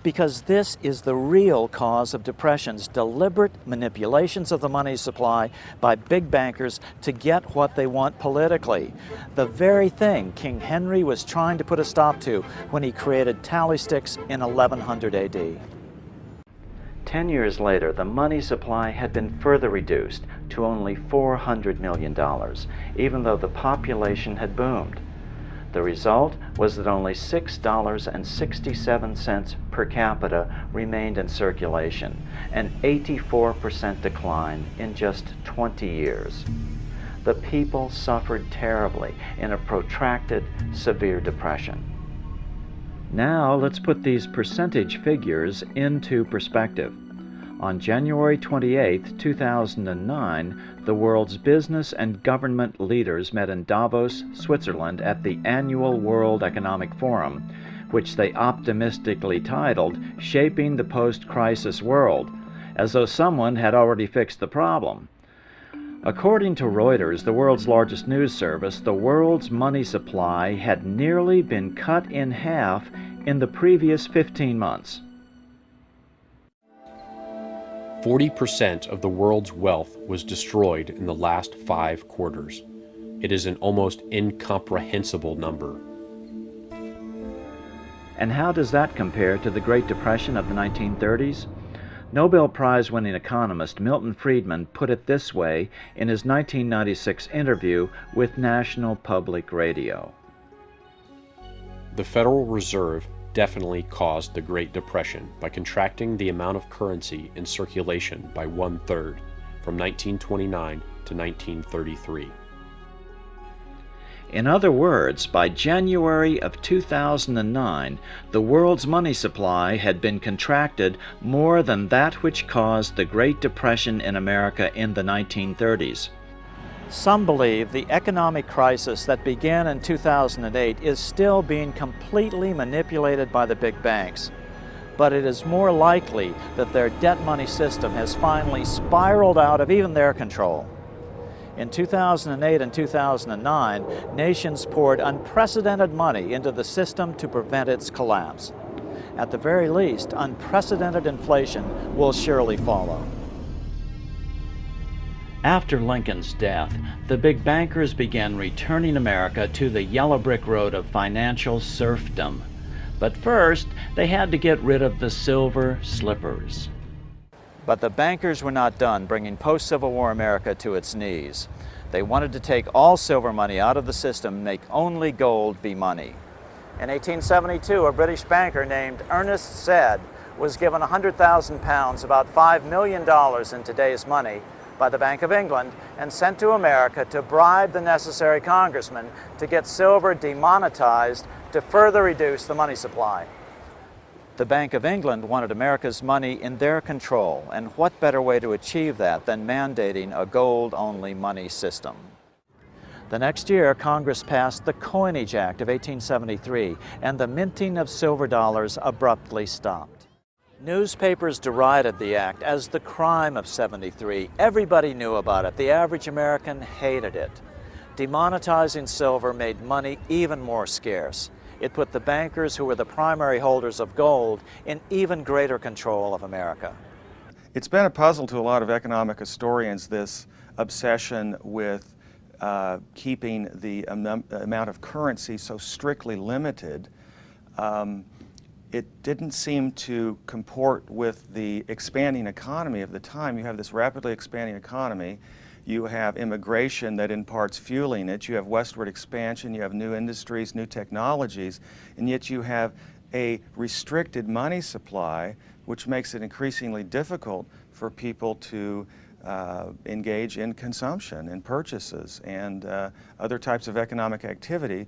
Because this is the real cause of depressions, deliberate manipulations of the money supply by big bankers to get what they want politically. The very thing King Henry was trying to put a stop to when he created tally sticks in 1100 AD. 10 years later, the money supply had been further reduced to only $400 million, even though the population had boomed. The result was that only $6.67 per capita remained in circulation, an 84% decline in just 20 years. The people suffered terribly in a protracted, severe depression. Now let's put these percentage figures into perspective. On January 28, 2009, the world's business and government leaders met in Davos, Switzerland at the annual World Economic Forum, which they optimistically titled "Shaping the Post-Crisis World," as though someone had already fixed the problem. According to Reuters, the world's largest news service, the world's money supply had nearly been cut in half in the previous 15 months. 40% of the world's wealth was destroyed in the last 5 quarters. It is an almost incomprehensible number. And how does that compare to the Great Depression of the 1930s? Nobel Prize-winning economist Milton Friedman put it this way in his 1996 interview with National Public Radio. The Federal Reserve definitely caused the Great Depression by contracting the amount of currency in circulation by 1/3 from 1929 to 1933. In other words, by January of 2009, the world's money supply had been contracted more than that which caused the Great Depression in America in the 1930s. Some believe the economic crisis that began in 2008 is still being completely manipulated by the big banks. But it is more likely that their debt money system has finally spiraled out of even their control. In 2008 and 2009, nations poured unprecedented money into the system to prevent its collapse. At the very least, unprecedented inflation will surely follow. After Lincoln's death, the big bankers began returning America to the yellow brick road of financial serfdom. But first, they had to get rid of the silver slippers. But the bankers were not done bringing post-Civil War America to its knees. They wanted to take all silver money out of the system and make only gold be money. In 1872, a British banker named Ernest Said was given £100,000, about $5 million in today's money, by the Bank of England and sent to America to bribe the necessary congressmen to get silver demonetized to further reduce the money supply. The Bank of England wanted America's money in their control, and what better way to achieve that than mandating a gold-only money system? The next year, Congress passed the Coinage Act of 1873, and the minting of silver dollars abruptly stopped. Newspapers derided the act as the crime of '73. Everybody knew about it. The average American hated it. Demonetizing silver made money even more scarce. It put the bankers, who were the primary holders of gold, in even greater control of America. It's been a puzzle to a lot of economic historians, this obsession with keeping the amount of currency so strictly limited. It didn't seem to comport with the expanding economy of the time. You have this rapidly expanding economy. You have immigration that in part's fueling it. You have westward expansion. You have new industries, new technologies, and yet you have a restricted money supply, which makes it increasingly difficult for people to engage in consumption and purchases and other types of economic activity.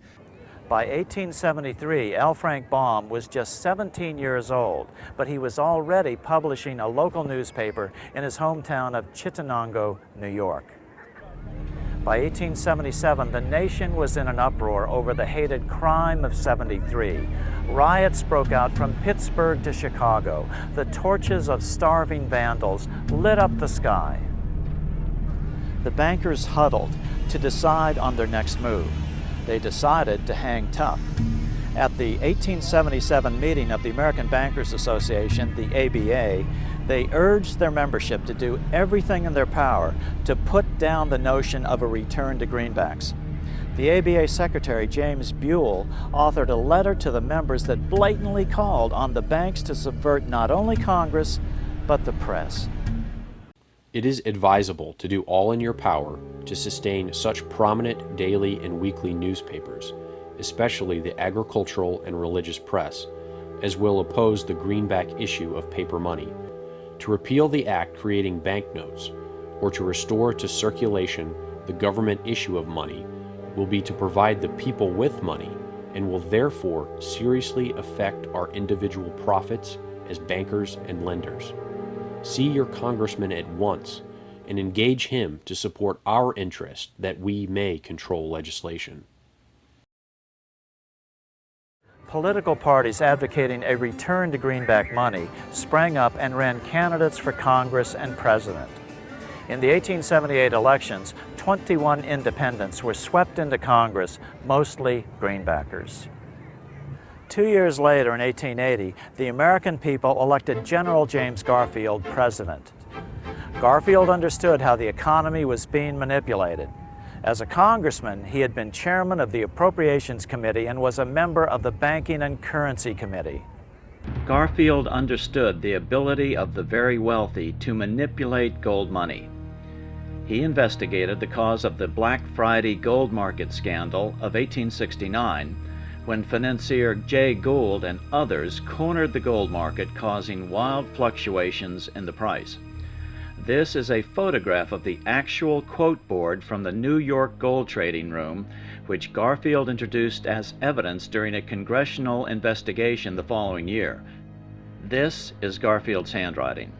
By 1873, L. Frank Baum was just 17 years old, but he was already publishing a local newspaper in his hometown of Chittenango, New York. By 1877, the nation was in an uproar over the hated crime of '73. Riots broke out from Pittsburgh to Chicago. The torches of starving vandals lit up the sky. The bankers huddled to decide on their next move. They decided to hang tough. At the 1877 meeting of the American Bankers Association, the ABA, they urged their membership to do everything in their power to put down the notion of a return to greenbacks. The ABA Secretary, James Buell, authored a letter to the members that blatantly called on the banks to subvert not only Congress, but the press. It is advisable to do all in your power to sustain such prominent daily and weekly newspapers, especially the agricultural and religious press, as will oppose the greenback issue of paper money, to repeal the act creating banknotes, or to restore to circulation the government issue of money, will be to provide the people with money and will therefore seriously affect our individual profits as bankers and lenders. See your congressman at once and engage him to support our interest that we may control legislation. Political parties advocating a return to greenback money sprang up and ran candidates for Congress and president. In the 1878 elections, 21 independents were swept into Congress, mostly greenbackers. 2 years later, in 1880, the American people elected General James Garfield president. Garfield understood how the economy was being manipulated. As a congressman, he had been chairman of the Appropriations Committee and was a member of the Banking and Currency Committee. Garfield understood the ability of the very wealthy to manipulate gold money. He investigated the cause of the Black Friday gold market scandal of 1869, when financier Jay Gould and others cornered the gold market, causing wild fluctuations in the price. This is a photograph of the actual quote board from the New York gold trading room, which Garfield introduced as evidence during a congressional investigation the following year. This is Garfield's handwriting.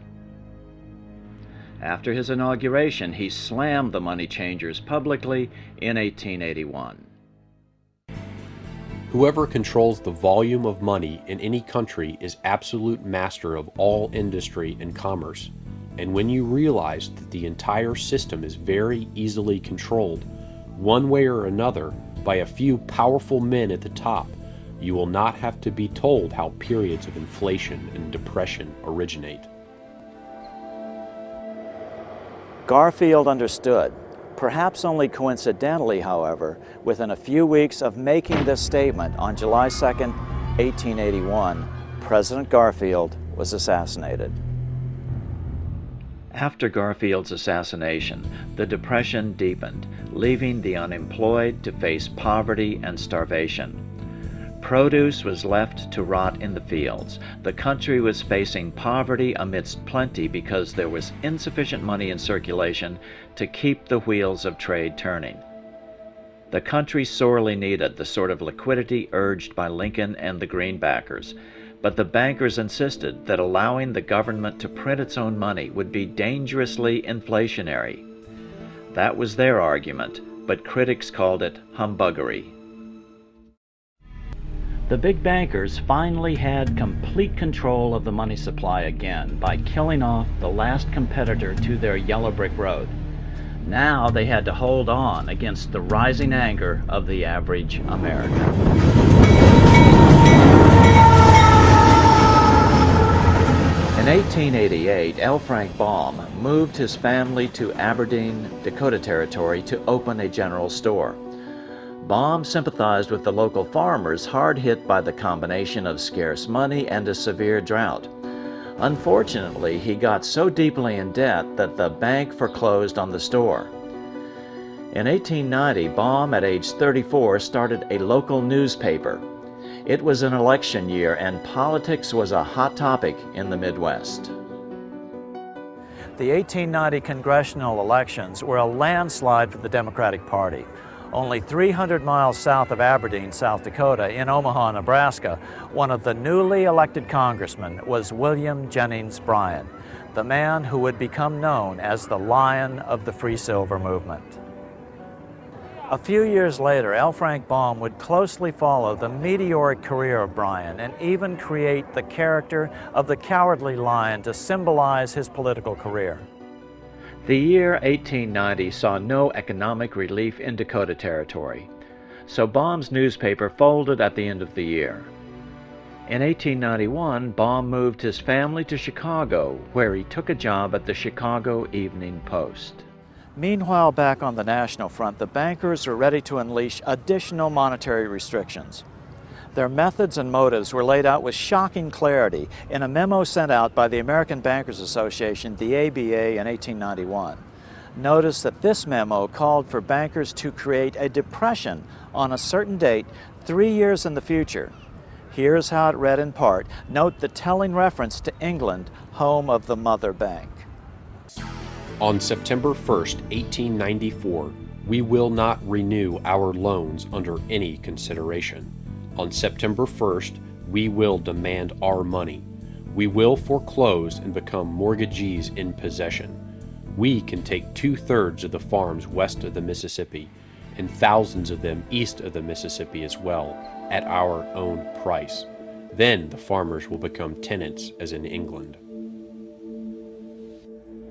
After his inauguration, he slammed the money changers publicly in 1881. Whoever controls the volume of money in any country is absolute master of all industry and commerce. And when you realize that the entire system is very easily controlled, one way or another, by a few powerful men at the top, you will not have to be told how periods of inflation and depression originate. Garfield understood, perhaps only coincidentally, however, within a few weeks of making this statement on July 2, 1881, President Garfield was assassinated. After Garfield's assassination, the Depression deepened, leaving the unemployed to face poverty and starvation. Produce was left to rot in the fields. The country was facing poverty amidst plenty because there was insufficient money in circulation to keep the wheels of trade turning. The country sorely needed the sort of liquidity urged by Lincoln and the greenbackers, but the bankers insisted that allowing the government to print its own money would be dangerously inflationary. That was their argument, but critics called it humbuggery. The big bankers finally had complete control of the money supply again by killing off the last competitor to their yellow brick road. Now they had to hold on against the rising anger of the average American. In 1888, L. Frank Baum moved his family to Aberdeen, Dakota Territory to open a general store. Baum sympathized with the local farmers hard hit by the combination of scarce money and a severe drought. Unfortunately, he got so deeply in debt that the bank foreclosed on the store. In 1890, Baum, at age 34, started a local newspaper. It was an election year and politics was a hot topic in the Midwest. The 1890 congressional elections were a landslide for the Democratic Party. Only 300 miles south of Aberdeen, South Dakota, in Omaha, Nebraska, one of the newly elected congressmen was William Jennings Bryan, the man who would become known as the Lion of the Free Silver movement. A few years later, L. Frank Baum would closely follow the meteoric career of Bryan and even create the character of the Cowardly Lion to symbolize his political career. The year 1890 saw no economic relief in Dakota Territory, so Baum's newspaper folded at the end of the year. In 1891, Baum moved his family to Chicago, where he took a job at the Chicago Evening Post. Meanwhile, back on the national front, the bankers were ready to unleash additional monetary restrictions. Their methods and motives were laid out with shocking clarity in a memo sent out by the American Bankers Association, the ABA, in 1891. Notice that this memo called for bankers to create a depression on a certain date 3 years in the future. Here's how it read in part. Note the telling reference to England, home of the mother bank. On September 1st, 1894, we will not renew our loans under any consideration. On September 1st, we will demand our money. We will foreclose and become mortgagees in possession. We can take 2/3 of the farms west of the Mississippi and thousands of them east of the Mississippi as well at our own price. Then the farmers will become tenants as in England.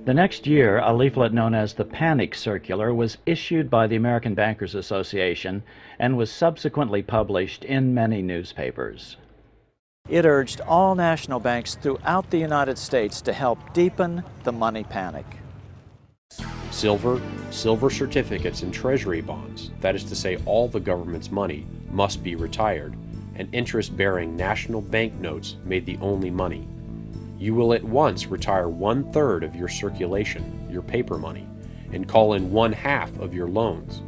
The next year, a leaflet known as the Panic Circular was issued by the American Bankers Association and was subsequently published in many newspapers. It urged all national banks throughout the United States to help deepen the money panic. Silver, silver certificates, and treasury bonds, that is to say all the government's money, must be retired, and interest-bearing national banknotes made the only money. You will at once retire 1/3 of your circulation, your paper money, and call in 1/2 of your loans.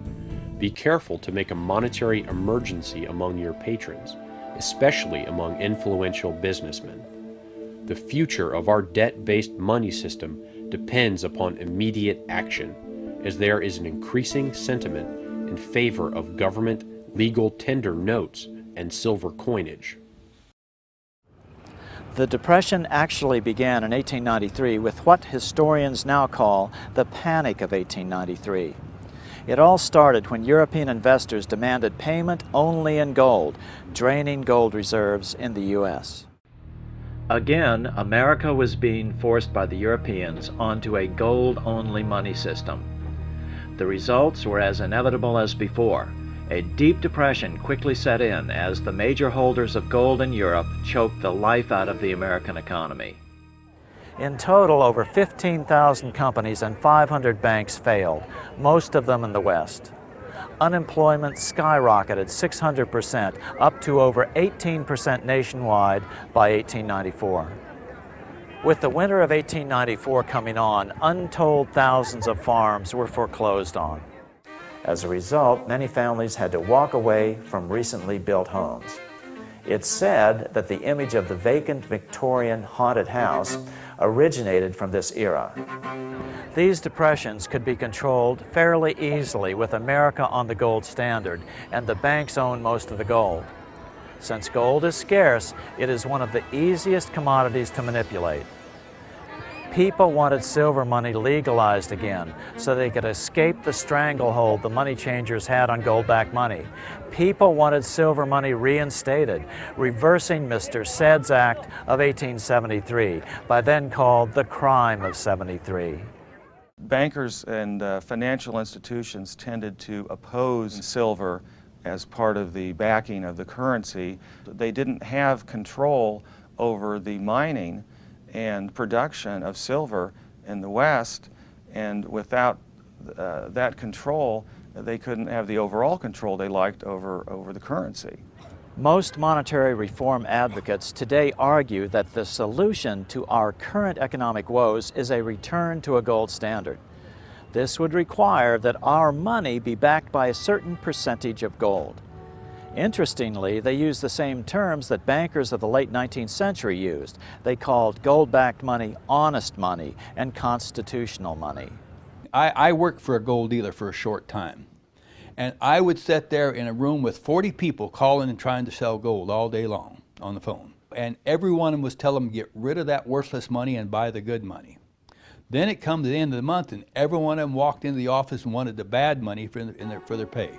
Be careful to make a monetary emergency among your patrons, especially among influential businessmen. The future of our debt-based money system depends upon immediate action, as there is an increasing sentiment in favor of government legal tender notes and silver coinage. The Depression actually began in 1893 with what historians now call the Panic of 1893. It all started when European investors demanded payment only in gold, draining gold reserves in the U.S. Again, America was being forced by the Europeans onto a gold-only money system. The results were as inevitable as before. A deep depression quickly set in as the major holders of gold in Europe choked the life out of the American economy. In total, over 15,000 companies and 500 banks failed, most of them in the West. Unemployment skyrocketed 600%, up to over 18% nationwide by 1894. With the winter of 1894 coming on, untold thousands of farms were foreclosed on. As a result, many families had to walk away from recently built homes. It's said that the image of the vacant Victorian haunted house originated from this era. These depressions could be controlled fairly easily with America on the gold standard, and the banks own most of the gold. Since gold is scarce, it is one of the easiest commodities to manipulate. People wanted silver money legalized again so they could escape the stranglehold the money changers had on gold-backed money. People wanted silver money reinstated, reversing Mr. Said's Act of 1873, by then called the Crime of '73. Bankers and financial institutions tended to oppose silver as part of the backing of the currency. They didn't have control over the mining and production of silver in the West, and without that control, they couldn't have the overall control they liked over the currency. Most monetary reform advocates today argue that the solution to our current economic woes is a return to a gold standard. This would require that our money be backed by a certain percentage of gold. Interestingly, they use the same terms that bankers of the late 19th century used. They called gold-backed money honest money and constitutional money. I worked for a gold dealer for a short time. And I would sit there in a room with 40 people calling and trying to sell gold all day long on the phone. And every one of them was telling them, get rid of that worthless money and buy the good money. Then it comes to the end of the month and every one of them walked into the office and wanted the bad money for their pay.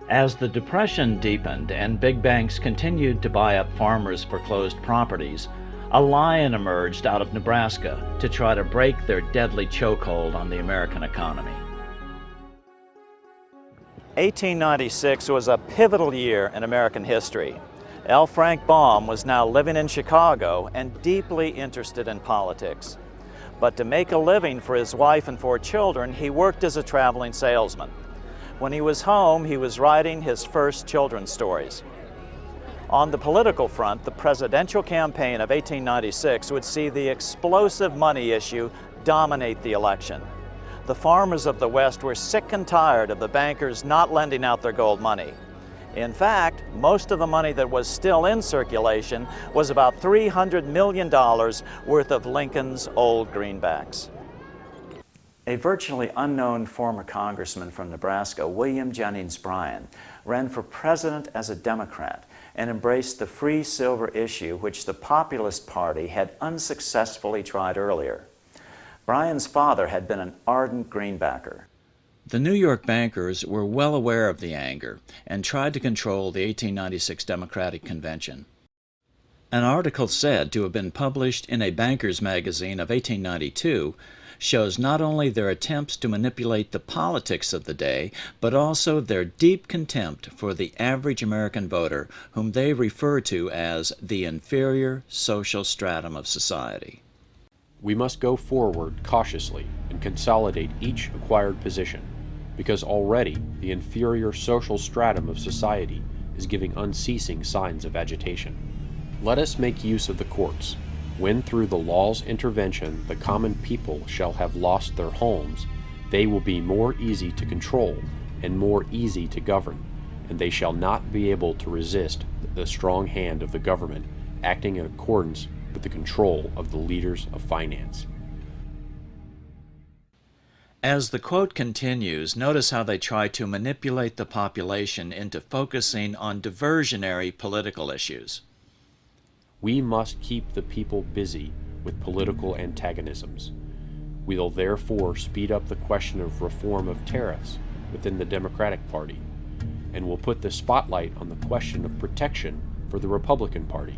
As the Depression deepened and big banks continued to buy up farmers' foreclosed properties, a lion emerged out of Nebraska to try to break their deadly chokehold on the American economy. 1896 was a pivotal year in American history. L. Frank Baum was now living in Chicago and deeply interested in politics. But to make a living for his wife and 4 children, he worked as a traveling salesman. When he was home, he was writing his first children's stories. On the political front, the presidential campaign of 1896 would see the explosive money issue dominate the election. The farmers of the West were sick and tired of the bankers not lending out their gold money. In fact, most of the money that was still in circulation was about $300 million worth of Lincoln's old greenbacks. A virtually unknown former congressman from Nebraska, William Jennings Bryan, ran for president as a Democrat and embraced the free silver issue which the Populist Party had unsuccessfully tried earlier. Bryan's father had been an ardent greenbacker. The New York bankers were well aware of the anger and tried to control the 1896 Democratic Convention. An article said to have been published in a banker's magazine of 1892 shows not only their attempts to manipulate the politics of the day, but also their deep contempt for the average American voter, whom they refer to as the inferior social stratum of society. We must go forward cautiously and consolidate each acquired position, because already the inferior social stratum of society is giving unceasing signs of agitation. Let us make use of the courts. When through the law's intervention the common people shall have lost their homes, they will be more easy to control and more easy to govern, and they shall not be able to resist the strong hand of the government acting in accordance with the control of the leaders of finance. As the quote continues, notice how they try to manipulate the population into focusing on diversionary political issues. We must keep the people busy with political antagonisms. We'll therefore speed up the question of reform of tariffs within the Democratic Party, and will put the spotlight on the question of protection for the Republican Party.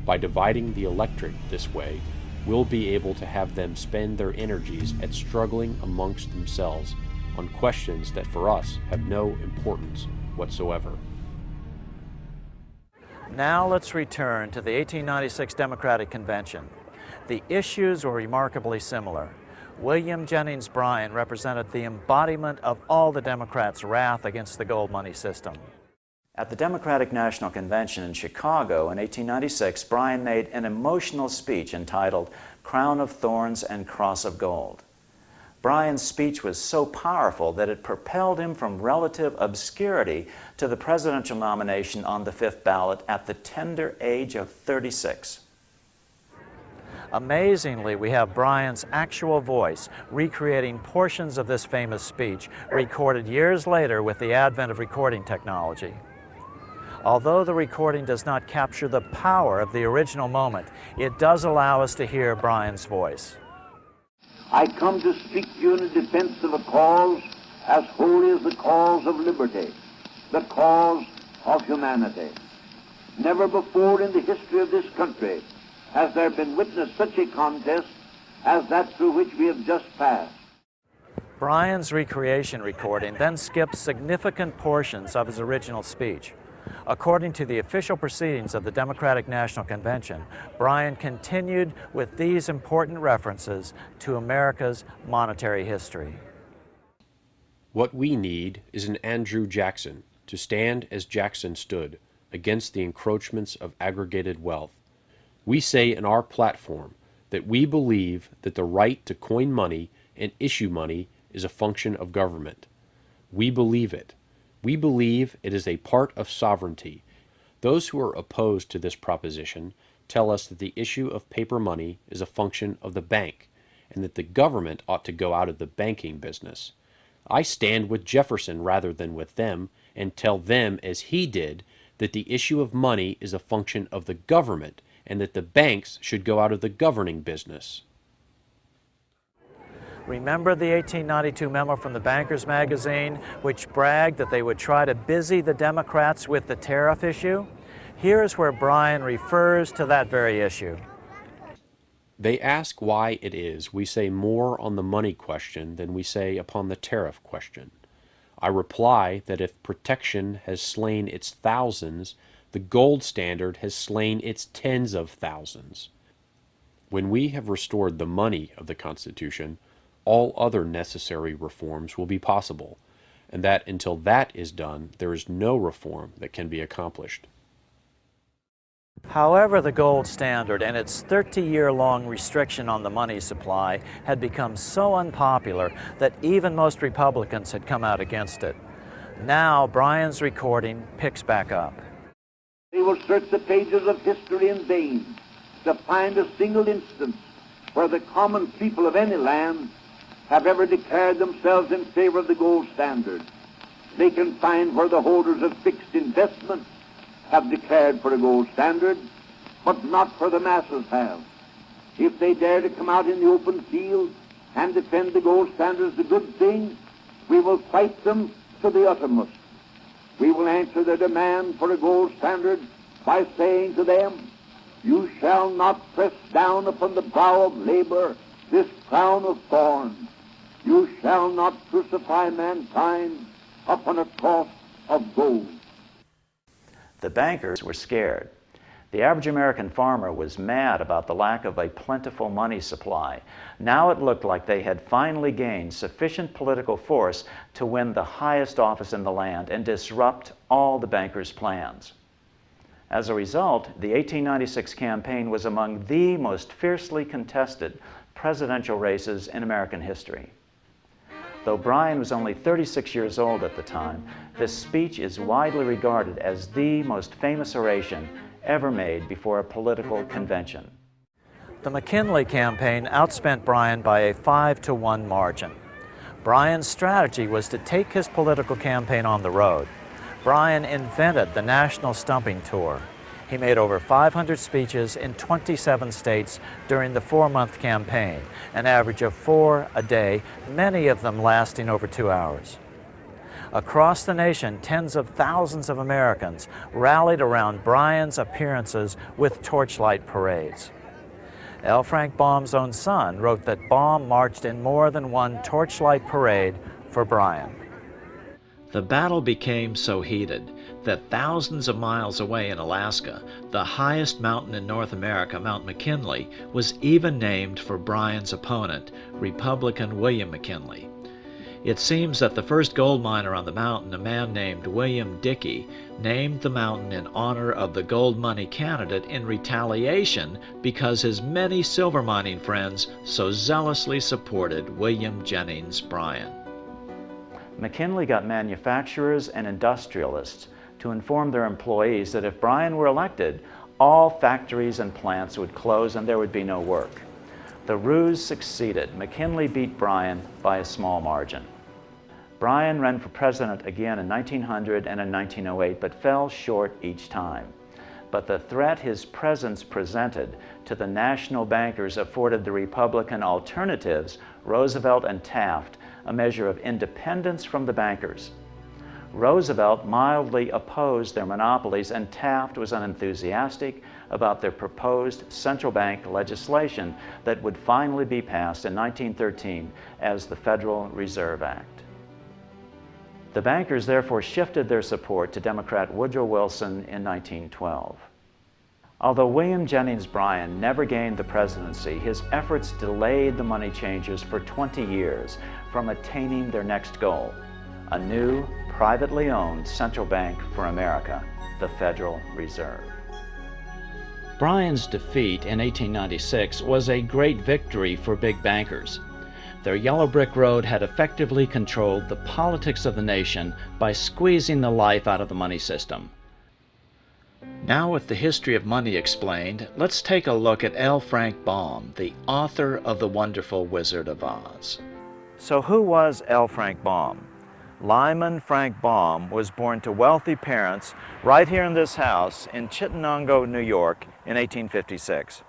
By dividing the electorate this way, we'll be able to have them spend their energies at struggling amongst themselves on questions that for us have no importance whatsoever. Now let's return to the 1896 Democratic Convention. The issues were remarkably similar. William Jennings Bryan represented the embodiment of all the Democrats' wrath against the gold money system. At the Democratic National Convention in Chicago in 1896, Bryan made an emotional speech entitled Crown of Thorns and Cross of Gold. Bryan's speech was so powerful that it propelled him from relative obscurity to the presidential nomination on the 5th ballot at the tender age of 36. Amazingly, we have Bryan's actual voice recreating portions of this famous speech recorded years later with the advent of recording technology. Although the recording does not capture the power of the original moment, it does allow us to hear Bryan's voice. I come to speak to you in the defense of a cause as holy as the cause of liberty, the cause of humanity. Never before in the history of this country has there been witnessed such a contest as that through which we have just passed. Bryan's recreation recording then skips significant portions of his original speech. According to the official proceedings of the Democratic National Convention, Bryan continued with these important references to America's monetary history. What we need is an Andrew Jackson to stand as Jackson stood against the encroachments of aggregated wealth. We say in our platform that we believe that the right to coin money and issue money is a function of government. We believe it. We believe it is a part of sovereignty. Those who are opposed to this proposition tell us that the issue of paper money is a function of the bank and that the government ought to go out of the banking business. I stand with Jefferson rather than with them, and tell them, as he did, that the issue of money is a function of the government, and that the banks should go out of the governing business. Remember the 1892 memo from the Bankers magazine, which bragged that they would try to busy the Democrats with the tariff issue? Here's where Bryan refers to that very issue. They ask why it is we say more on the money question than we say upon the tariff question. I reply that if protection has slain its thousands, the gold standard has slain its tens of thousands. When we have restored the money of the Constitution, all other necessary reforms will be possible, and that until that is done, there is no reform that can be accomplished. However, the gold standard and its 30-year-long restriction on the money supply had become so unpopular that even most Republicans had come out against it. Now, Bryan's recording picks back up. They will search the pages of history in vain to find a single instance where the common people of any land have ever declared themselves in favor of the gold standard. They can find where the holders of fixed investments have declared for a gold standard, but not where the masses have. If they dare to come out in the open field and defend the gold standard as a good thing, we will fight them to the uttermost. We will answer their demand for a gold standard by saying to them, you shall not press down upon the brow of labor this crown of thorns. You shall not crucify mankind upon a cross of gold. The bankers were scared. The average American farmer was mad about the lack of a plentiful money supply. Now it looked like they had finally gained sufficient political force to win the highest office in the land and disrupt all the bankers' plans. As a result, the 1896 campaign was among the most fiercely contested presidential races in American history. Though Bryan was only 36 years old at the time, this speech is widely regarded as the most famous oration ever made before a political convention. The McKinley campaign outspent Bryan by a 5-to-1 margin. Bryan's strategy was to take his political campaign on the road. Bryan invented the National Stumping Tour. He made over 500 speeches in 27 states during the 4-month campaign, an average of 4 a day, many of them lasting over 2 hours. Across the nation, tens of thousands of Americans rallied around Bryan's appearances with torchlight parades. L. Frank Baum's own son wrote that Baum marched in more than one torchlight parade for Bryan. The battle became so heated that thousands of miles away in Alaska, the highest mountain in North America, Mount McKinley, was even named for Bryan's opponent, Republican William McKinley. It seems that the first gold miner on the mountain, a man named William Dickey, named the mountain in honor of the gold money candidate in retaliation because his many silver mining friends so zealously supported William Jennings Bryan. McKinley got manufacturers and industrialists to inform their employees that if Bryan were elected, all factories and plants would close and there would be no work. The ruse succeeded. McKinley beat Bryan by a small margin. Bryan ran for president again in 1900 and in 1908, but fell short each time. But the threat his presence presented to the national bankers afforded the Republican alternatives, Roosevelt and Taft, a measure of independence from the bankers. Roosevelt mildly opposed their monopolies, and Taft was unenthusiastic about their proposed central bank legislation that would finally be passed in 1913 as the Federal Reserve Act. The bankers therefore shifted their support to Democrat Woodrow Wilson in 1912. Although William Jennings Bryan never gained the presidency, his efforts delayed the money changers for 20 years from attaining their next goal, a new, privately owned central bank for America, the Federal Reserve. Bryan's defeat in 1896 was a great victory for big bankers. Their yellow brick road had effectively controlled the politics of the nation by squeezing the life out of the money system. Now, with the history of money explained, let's take a look at L. Frank Baum, the author of The Wonderful Wizard of Oz. So who was L. Frank Baum? Lyman Frank Baum was born to wealthy parents right here in this house in Chittenango, New York in 1856.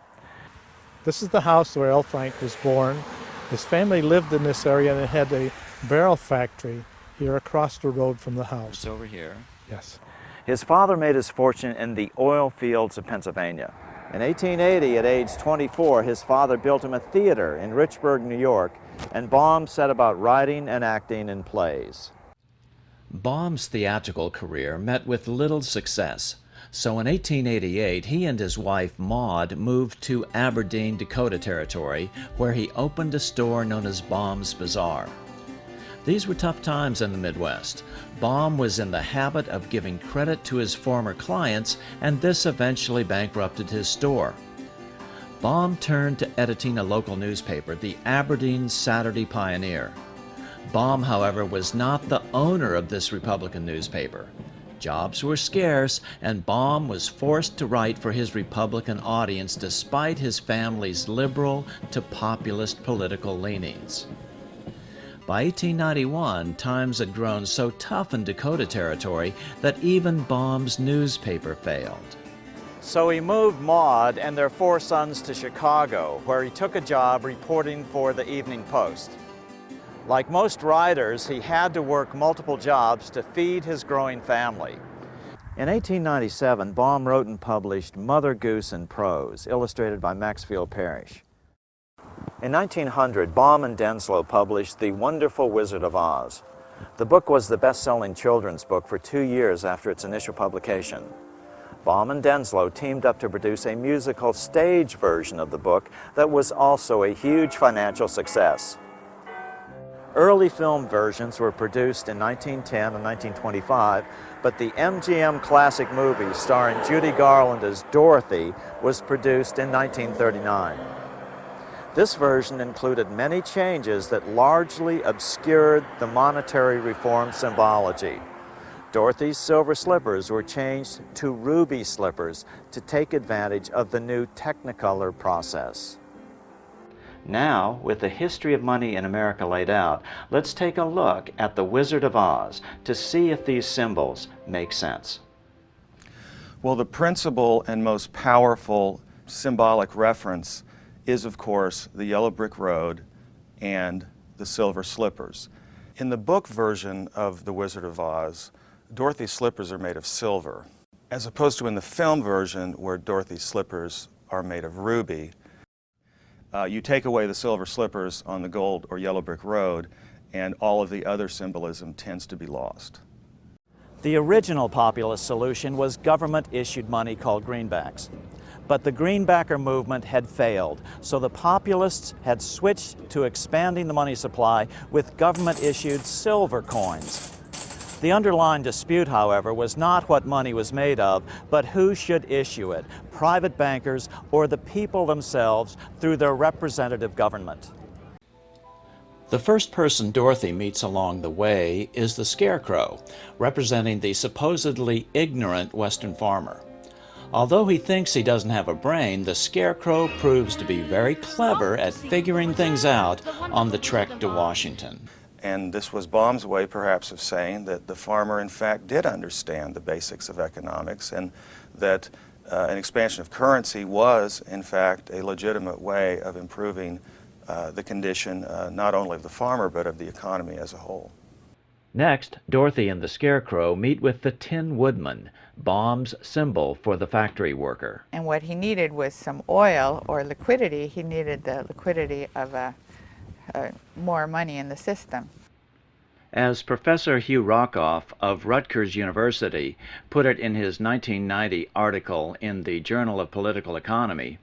This is the house where L. Frank was born. His family lived in this area and had a barrel factory here across the road from the house. It's over here. Yes. His father made his fortune in the oil fields of Pennsylvania. In 1880, at age 24, his father built him a theater in Richburg, New York, and Baum set about writing and acting in plays. Baum's theatrical career met with little success, so in 1888 he and his wife Maud moved to Aberdeen, Dakota Territory, where he opened a store known as Baum's Bazaar. These were tough times in the Midwest. Baum was in the habit of giving credit to his former clients, and this eventually bankrupted his store. Baum turned to editing a local newspaper, the Aberdeen Saturday Pioneer. Baum, however, was not the owner of this Republican newspaper. Jobs were scarce, and Baum was forced to write for his Republican audience despite his family's liberal to populist political leanings. By 1891, times had grown so tough in Dakota Territory that even Baum's newspaper failed. So he moved Maud and their 4 sons to Chicago, where he took a job reporting for the Evening Post. Like most writers, he had to work multiple jobs to feed his growing family. In 1897, Baum wrote and published Mother Goose in Prose, illustrated by Maxfield Parrish. In 1900, Baum and Denslow published The Wonderful Wizard of Oz. The book was the best-selling children's book for 2 years after its initial publication. Baum and Denslow teamed up to produce a musical stage version of the book that was also a huge financial success. Early film versions were produced in 1910 and 1925, but the MGM classic movie starring Judy Garland as Dorothy was produced in 1939. This version included many changes that largely obscured the monetary reform symbology. Dorothy's silver slippers were changed to ruby slippers to take advantage of the new Technicolor process. Now, with the history of money in America laid out, let's take a look at the Wizard of Oz to see if these symbols make sense. Well, the principal and most powerful symbolic reference is, of course, the yellow brick road and the silver slippers. In the book version of The Wizard of Oz, Dorothy's slippers are made of silver, as opposed to in the film version where Dorothy's slippers are made of ruby. You take away the silver slippers on the gold or yellow brick road, and all of the other symbolism tends to be lost. The original populist solution was government-issued money called greenbacks. But the greenbacker movement had failed, so the populists had switched to expanding the money supply with government-issued silver coins. The underlying dispute, however, was not what money was made of, but who should issue it, private bankers or the people themselves through their representative government. The first person Dorothy meets along the way is the Scarecrow, representing the supposedly ignorant Western farmer. Although he thinks he doesn't have a brain, the Scarecrow proves to be very clever at figuring things out on the trek to Washington. And this was Baum's way, perhaps, of saying that the farmer, in fact, did understand the basics of economics, and that an expansion of currency was, in fact, a legitimate way of improving the condition not only of the farmer, but of the economy as a whole. Next, Dorothy and the Scarecrow meet with the Tin Woodman, Baum's symbol for the factory worker. And what he needed was some oil or liquidity. He needed the liquidity of more money in the system. As Professor Hugh Rockoff of Rutgers University put it in his 1990 article in the Journal of Political Economy,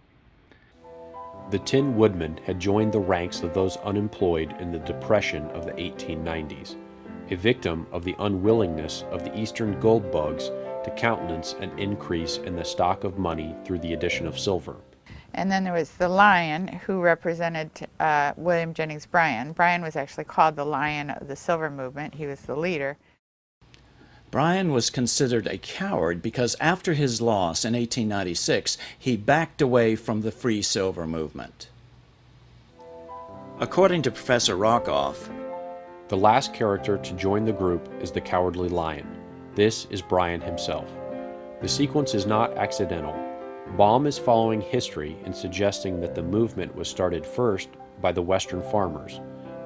the Tin Woodman had joined the ranks of those unemployed in the Depression of the 1890s, a victim of the unwillingness of the Eastern gold bugs to countenance an increase in the stock of money through the addition of silver. And then there was the Lion, who represented William Jennings Bryan. Bryan was actually called the Lion of the Silver Movement. He was the leader. Bryan was considered a coward because after his loss in 1896, he backed away from the Free Silver movement. According to Professor Rockoff, the last character to join the group is the Cowardly Lion. This is Brian himself. The sequence is not accidental. Baum is following history in suggesting that the movement was started first by the Western farmers,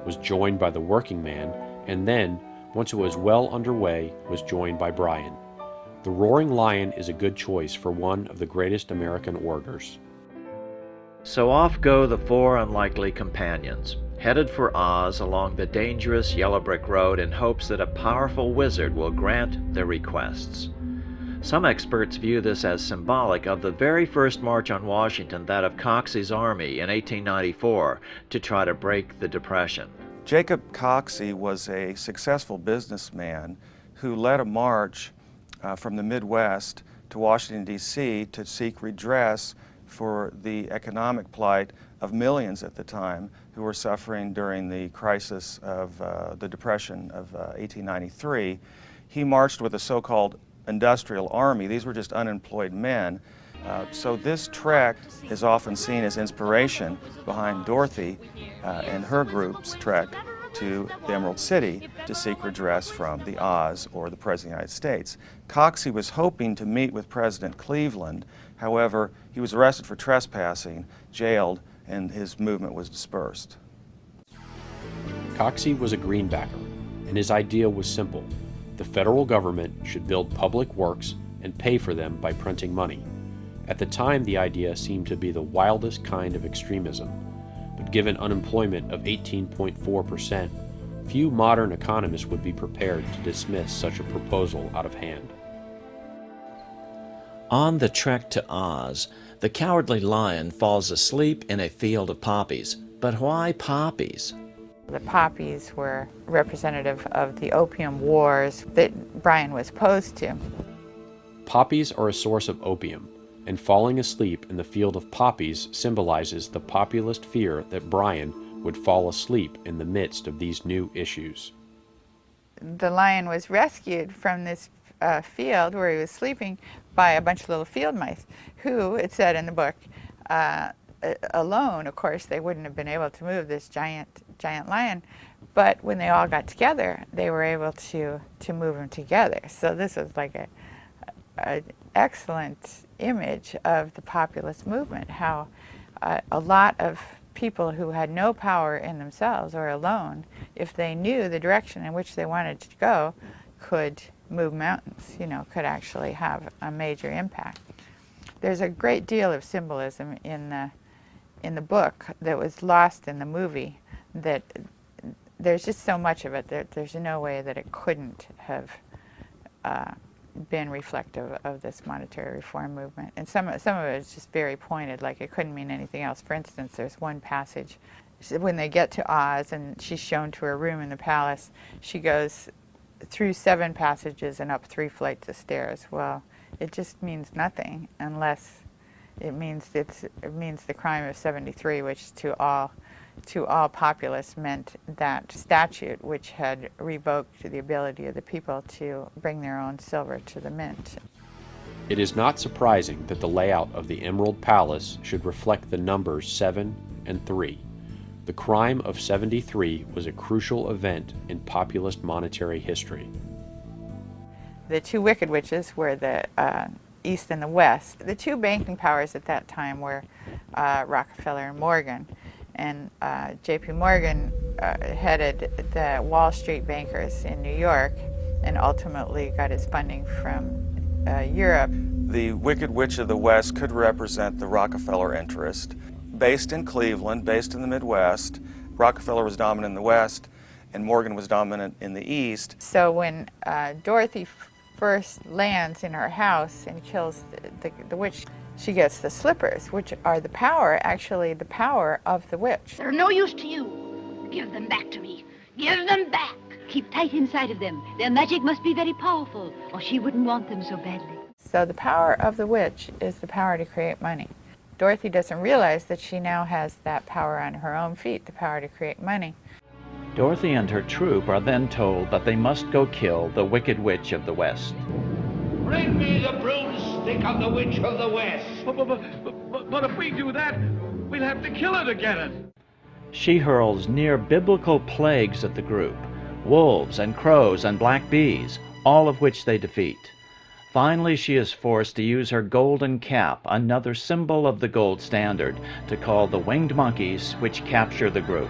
was joined by the working man, and then, once it was well underway, was joined by Brian. The Roaring Lion is a good choice for one of the greatest American orators. So off go the four unlikely companions, headed for Oz along the dangerous yellow brick road in hopes that a powerful wizard will grant their requests. Some experts view this as symbolic of the very first march on Washington, that of Coxey's army in 1894, to try to break the Depression. Jacob Coxey was a successful businessman who led a march from the Midwest to Washington, D.C. to seek redress for the economic plight of millions at the time who were suffering during the crisis of the Depression of 1893. He marched with a so-called industrial army. These were just unemployed men. So this trek is often seen as inspiration behind Dorothy and her group's trek to the Emerald City to seek redress from the Oz, or the President of the United States. Coxey was hoping to meet with President Cleveland. However, he was arrested for trespassing, jailed, and his movement was dispersed. Coxey was a greenbacker, and his idea was simple. The federal government should build public works and pay for them by printing money. At the time, the idea seemed to be the wildest kind of extremism, but given unemployment of 18.4%, few modern economists would be prepared to dismiss such a proposal out of hand. On the trek to Oz, the Cowardly Lion falls asleep in a field of poppies. But why poppies? The poppies were representative of the opium wars that Brian was opposed to. Poppies are a source of opium, and falling asleep in the field of poppies symbolizes the populist fear that Brian would fall asleep in the midst of these new issues. The lion was rescued from this field where he was sleeping by a bunch of little field mice who, it said in the book, alone, of course, they wouldn't have been able to move this giant lion, but when they all got together, they were able to move him together. So this was like an excellent image of the populist movement, how a lot of people who had no power in themselves or alone, if they knew the direction in which they wanted to go, could move mountains, could actually have a major impact. There's a great deal of symbolism in the book that was lost in the movie, that there's just so much of it that there's no way that it couldn't have been reflective of this monetary reform movement. And some of it is just very pointed, like it couldn't mean anything else. For instance, there's one passage when they get to Oz and she's shown to her room in the palace, she goes through 7 passages and up 3 flights of stairs. Well, it just means nothing unless it means the crime of 73, which to all populists meant that statute which had revoked the ability of the people to bring their own silver to the mint. It is not surprising that the layout of the Emerald Palace should reflect the numbers 7 and 3. The crime of 73 was a crucial event in populist monetary history. The 2 wicked witches were the East and the West. The 2 banking powers at that time were Rockefeller and Morgan. And J.P. Morgan headed the Wall Street bankers in New York and ultimately got his funding from Europe. The Wicked Witch of the West could represent the Rockefeller interest. Based in Cleveland, based in the Midwest, Rockefeller was dominant in the West and Morgan was dominant in the East. So when Dorothy first lands in her house and kills the witch, she gets the slippers, which are the power of the witch. They're no use to you. Give them back to me. Give them back. Keep tight inside of them. Their magic must be very powerful, or she wouldn't want them so badly. So the power of the witch is the power to create money. Dorothy doesn't realize that she now has that power on her own feet, the power to create money. Dorothy and her troop are then told that they must go kill the Wicked Witch of the West. Bring me the broomstick of the Witch of the West. But if we do that, we'll have to kill her to get it. She hurls near-biblical plagues at the group, wolves and crows and black bees, all of which they defeat. Finally, she is forced to use her golden cap, another symbol of the gold standard, to call the winged monkeys which capture the group.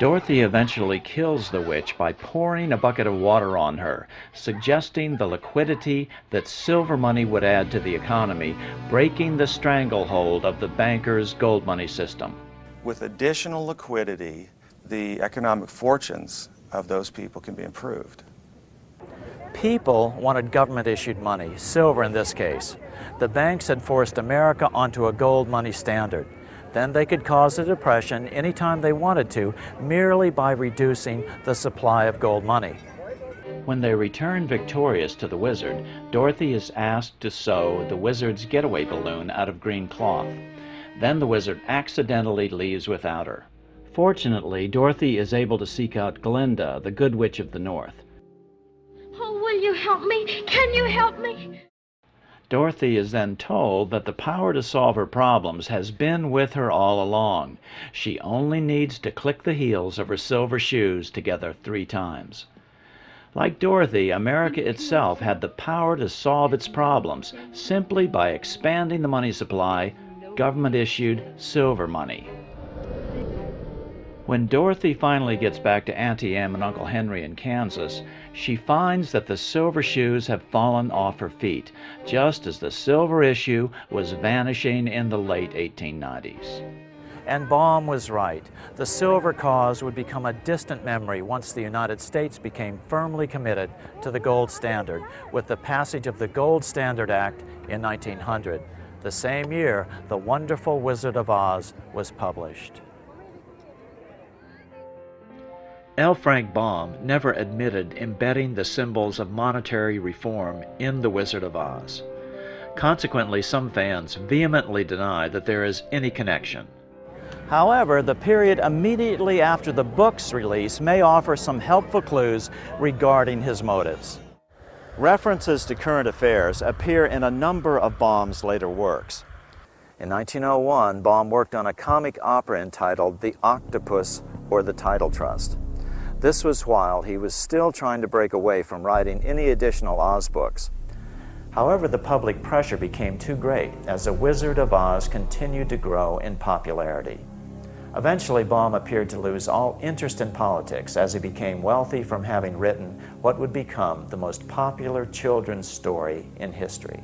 Dorothy eventually kills the witch by pouring a bucket of water on her, suggesting the liquidity that silver money would add to the economy, breaking the stranglehold of the bankers' gold money system. With additional liquidity, the economic fortunes of those people can be improved. People wanted government-issued money, silver in this case. The banks had forced America onto a gold money standard. Then they could cause a depression anytime they wanted to, merely by reducing the supply of gold money. When they return victorious to the wizard, Dorothy is asked to sew the wizard's getaway balloon out of green cloth. Then the wizard accidentally leaves without her. Fortunately, Dorothy is able to seek out Glinda, the Good Witch of the North. Oh, will you help me? Can you help me? Dorothy is then told that the power to solve her problems has been with her all along. She only needs to click the heels of her silver shoes together 3 times. Like Dorothy, America itself had the power to solve its problems simply by expanding the money supply, government-issued silver money. When Dorothy finally gets back to Auntie Em and Uncle Henry in Kansas, she finds that the silver shoes have fallen off her feet, just as the silver issue was vanishing in the late 1890s. And Baum was right. The silver cause would become a distant memory once the United States became firmly committed to the gold standard with the passage of the Gold Standard Act in 1900. The same year, The Wonderful Wizard of Oz was published. L. Frank Baum never admitted embedding the symbols of monetary reform in The Wizard of Oz. Consequently, some fans vehemently deny that there is any connection. However, the period immediately after the book's release may offer some helpful clues regarding his motives. References to current affairs appear in a number of Baum's later works. In 1901, Baum worked on a comic opera entitled The Octopus or the Title Trust. This was while he was still trying to break away from writing any additional Oz books. However, the public pressure became too great as The Wizard of Oz continued to grow in popularity. Eventually, Baum appeared to lose all interest in politics as he became wealthy from having written what would become the most popular children's story in history.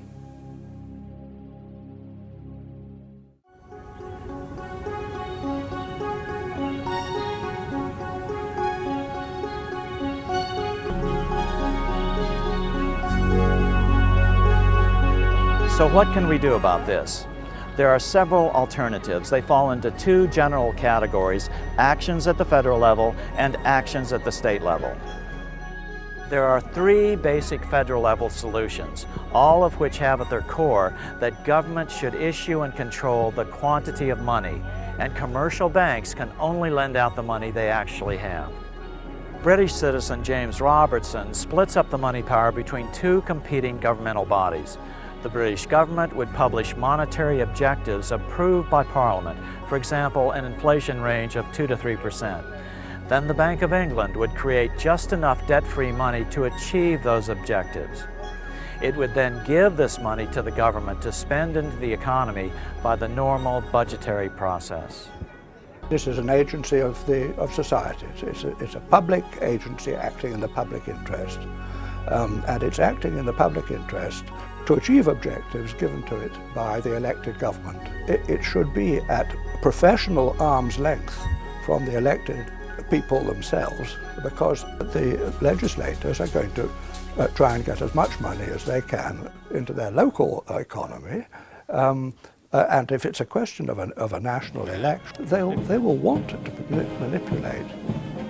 So what can we do about this? There are several alternatives. They fall into 2 general categories: actions at the federal level and actions at the state level. There are 3 basic federal level solutions, all of which have at their core that government should issue and control the quantity of money, and commercial banks can only lend out the money they actually have. British citizen James Robertson splits up the money power between 2 competing governmental bodies. The British government would publish monetary objectives approved by Parliament, for example, an inflation range of 2 to 3%. Then the Bank of England would create just enough debt-free money to achieve those objectives. It would then give this money to the government to spend into the economy by the normal budgetary process. This is an agency of society. It's a public agency acting in the public interest, and it's acting in the public interest to achieve objectives given to it by the elected government. It should be at professional arm's length from the elected people themselves, because the legislators are going to try and get as much money as they can into their local economy. And if it's a question of a national election, they will want to manipulate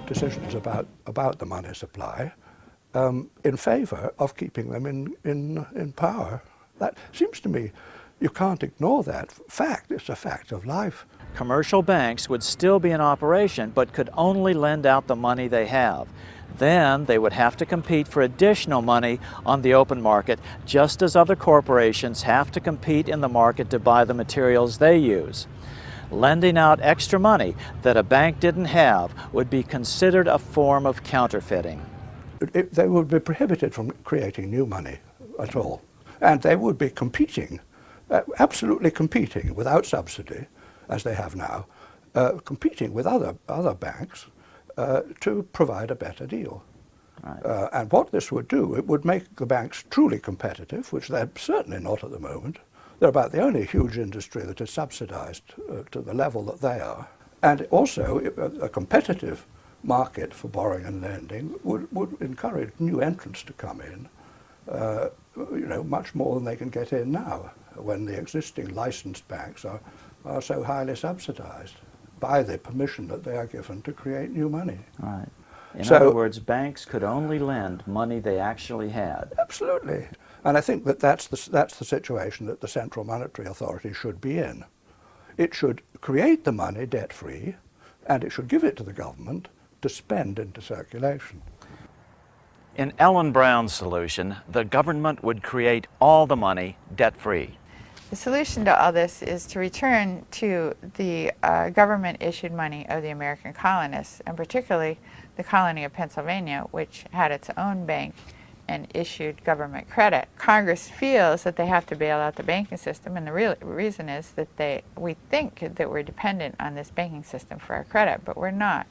decisions about the money supply in favour of keeping them in power. That seems to me, you can't ignore that fact. It's a fact of life. Commercial banks would still be in operation, but could only lend out the money they have. Then they would have to compete for additional money on the open market, just as other corporations have to compete in the market to buy the materials they use. Lending out extra money that a bank didn't have would be considered a form of counterfeiting. They would be prohibited from creating new money at all. And they would be competing, absolutely competing without subsidy, as they have now, competing with other banks to provide a better deal. Right. And what this would do, it would make the banks truly competitive, which they're certainly not at the moment. They're about the only huge industry that is subsidized to the level that they are. And also, a competitive market for borrowing and lending would encourage new entrants to come in, much more than they can get in now, when the existing licensed banks are so highly subsidized by the permission that they are given to create new money. Right. In other words, banks could only lend money they actually had. Absolutely. And I think that that's the situation that the Central Monetary Authority should be in. It should create the money debt-free, and it should give it to the government to spend into circulation. In Ellen Brown's solution, the government would create all the money debt-free. The solution to all this is to return to the government-issued money of the American colonists, and particularly the colony of Pennsylvania, which had its own bank and issued government credit. Congress feels that they have to bail out the banking system, and the real reason is that we think that we're dependent on this banking system for our credit, but we're not.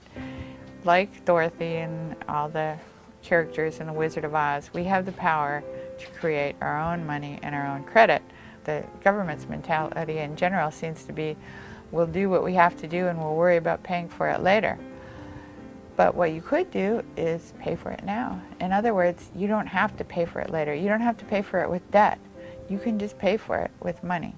Like Dorothy and all the characters in The Wizard of Oz, we have the power to create our own money and our own credit. The government's mentality in general seems to be, we'll do what we have to do and we'll worry about paying for it later. But what you could do is pay for it now. In other words, you don't have to pay for it later. You don't have to pay for it with debt. You can just pay for it with money.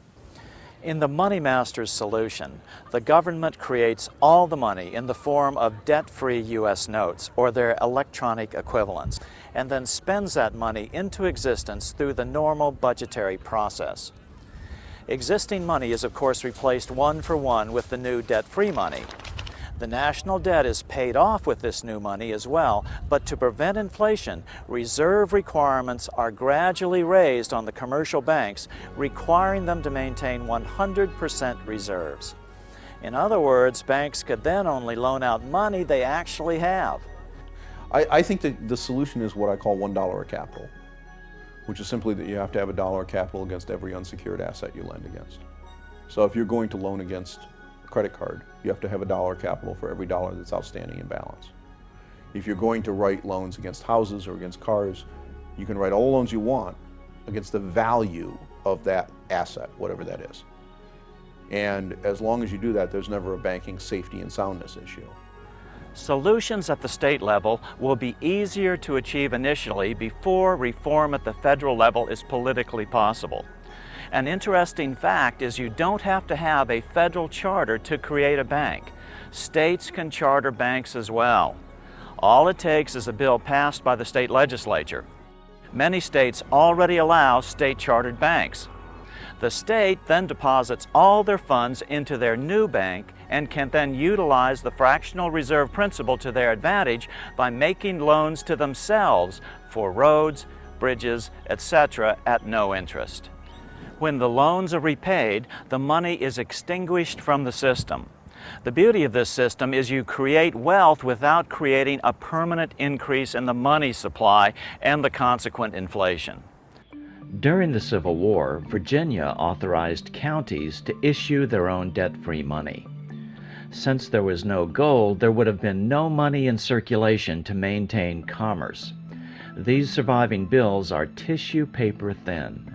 In the Money Masters solution, the government creates all the money in the form of debt-free U.S. notes or their electronic equivalents, and then spends that money into existence through the normal budgetary process. Existing money is of course replaced one for one with the new debt-free money. The national debt is paid off with this new money as well, but to prevent inflation, reserve requirements are gradually raised on the commercial banks, requiring them to maintain 100% reserves. In other words, banks could then only loan out money they actually have. I think that the solution is what I call $1 of capital, which is simply that you have to have $1 of capital against every unsecured asset you lend against. So if you're going to loan against a credit card, you have to have $1 of capital for every dollar that's outstanding in balance. If you're going to write loans against houses or against cars, you can write all the loans you want against the value of that asset, whatever that is. And as long as you do that, there's never a banking safety and soundness issue. Solutions at the state level will be easier to achieve initially before reform at the federal level is politically possible. An interesting fact is you don't have to have a federal charter to create a bank. States can charter banks as well. All it takes is a bill passed by the state legislature. Many states already allow state-chartered banks. The state then deposits all their funds into their new bank and can then utilize the fractional reserve principle to their advantage by making loans to themselves for roads, bridges, etc. at no interest. When the loans are repaid, the money is extinguished from the system. The beauty of this system is you create wealth without creating a permanent increase in the money supply and the consequent inflation. During the Civil War, Virginia authorized counties to issue their own debt-free money. Since there was no gold, there would have been no money in circulation to maintain commerce. These surviving bills are tissue paper thin.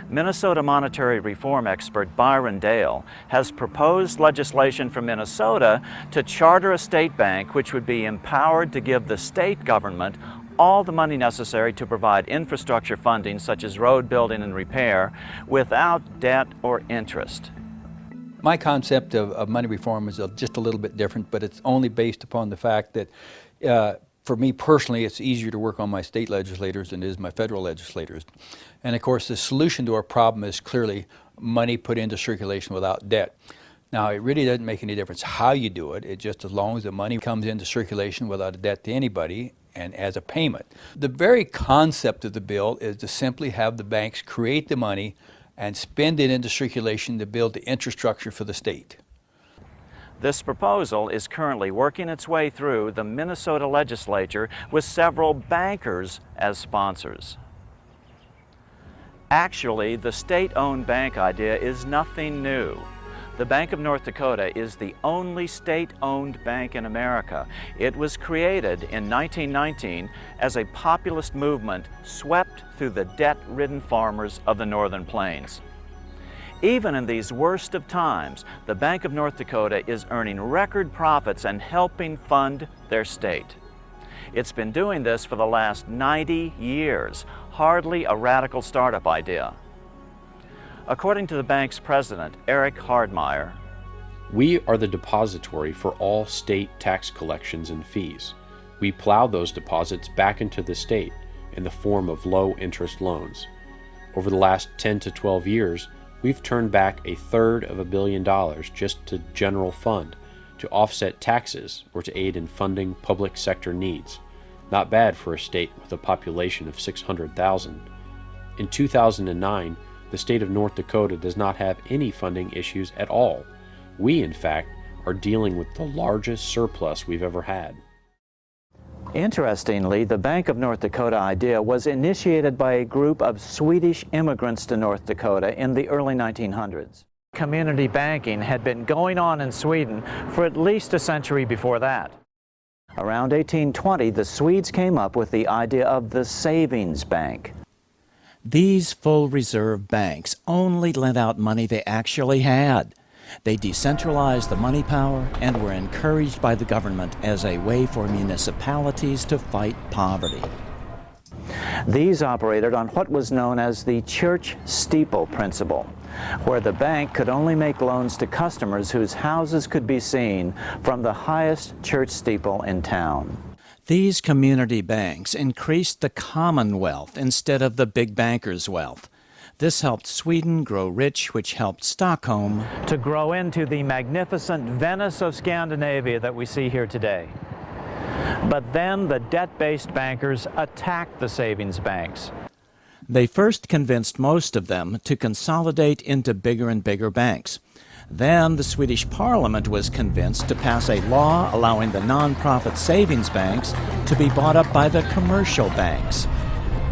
Minnesota monetary reform expert Byron Dale has proposed legislation for Minnesota to charter a state bank which would be empowered to give the state government all the money necessary to provide infrastructure funding such as road building and repair without debt or interest. My concept of money reform is just a little bit different, but it's only based upon the fact that for me personally, it's easier to work on my state legislators than it is my federal legislators. And of course, the solution to our problem is clearly money put into circulation without debt. Now, it really doesn't make any difference how you do it. It's just as long as the money comes into circulation without a debt to anybody and as a payment. The very concept of the bill is to simply have the banks create the money and spend it into circulation to build the infrastructure for the state. This proposal is currently working its way through the Minnesota legislature with several bankers as sponsors. Actually, the state-owned bank idea is nothing new. The Bank of North Dakota is the only state-owned bank in America. It was created in 1919 as a populist movement swept through the debt-ridden farmers of the Northern Plains. Even in these worst of times, the Bank of North Dakota is earning record profits and helping fund their state. It's been doing this for the last 90 years, hardly a radical startup idea. According to the bank's president, Eric Hardmeyer, we are the depository for all state tax collections and fees. We plow those deposits back into the state in the form of low-interest loans. Over the last 10 to 12 years, we've turned back $1/3 billion just to general fund, to offset taxes or to aid in funding public sector needs. Not bad for a state with a population of 600,000. In 2009, the state of North Dakota does not have any funding issues at all. We, in fact, are dealing with the largest surplus we've ever had. Interestingly, the Bank of North Dakota idea was initiated by a group of Swedish immigrants to North Dakota in the early 1900s. Community banking had been going on in Sweden for at least a century before that. Around 1820, the Swedes came up with the idea of the savings bank. These full reserve banks only lent out money they actually had. They decentralized the money power and were encouraged by the government as a way for municipalities to fight poverty. These operated on what was known as the church steeple principle, where the bank could only make loans to customers whose houses could be seen from the highest church steeple in town. These community banks increased the common wealth instead of the big bankers' wealth. This helped Sweden grow rich, which helped Stockholm to grow into the magnificent Venice of Scandinavia that we see here today. But then the debt-based bankers attacked the savings banks. They first convinced most of them to consolidate into bigger and bigger banks. Then the Swedish Parliament was convinced to pass a law allowing the non-profit savings banks to be bought up by the commercial banks.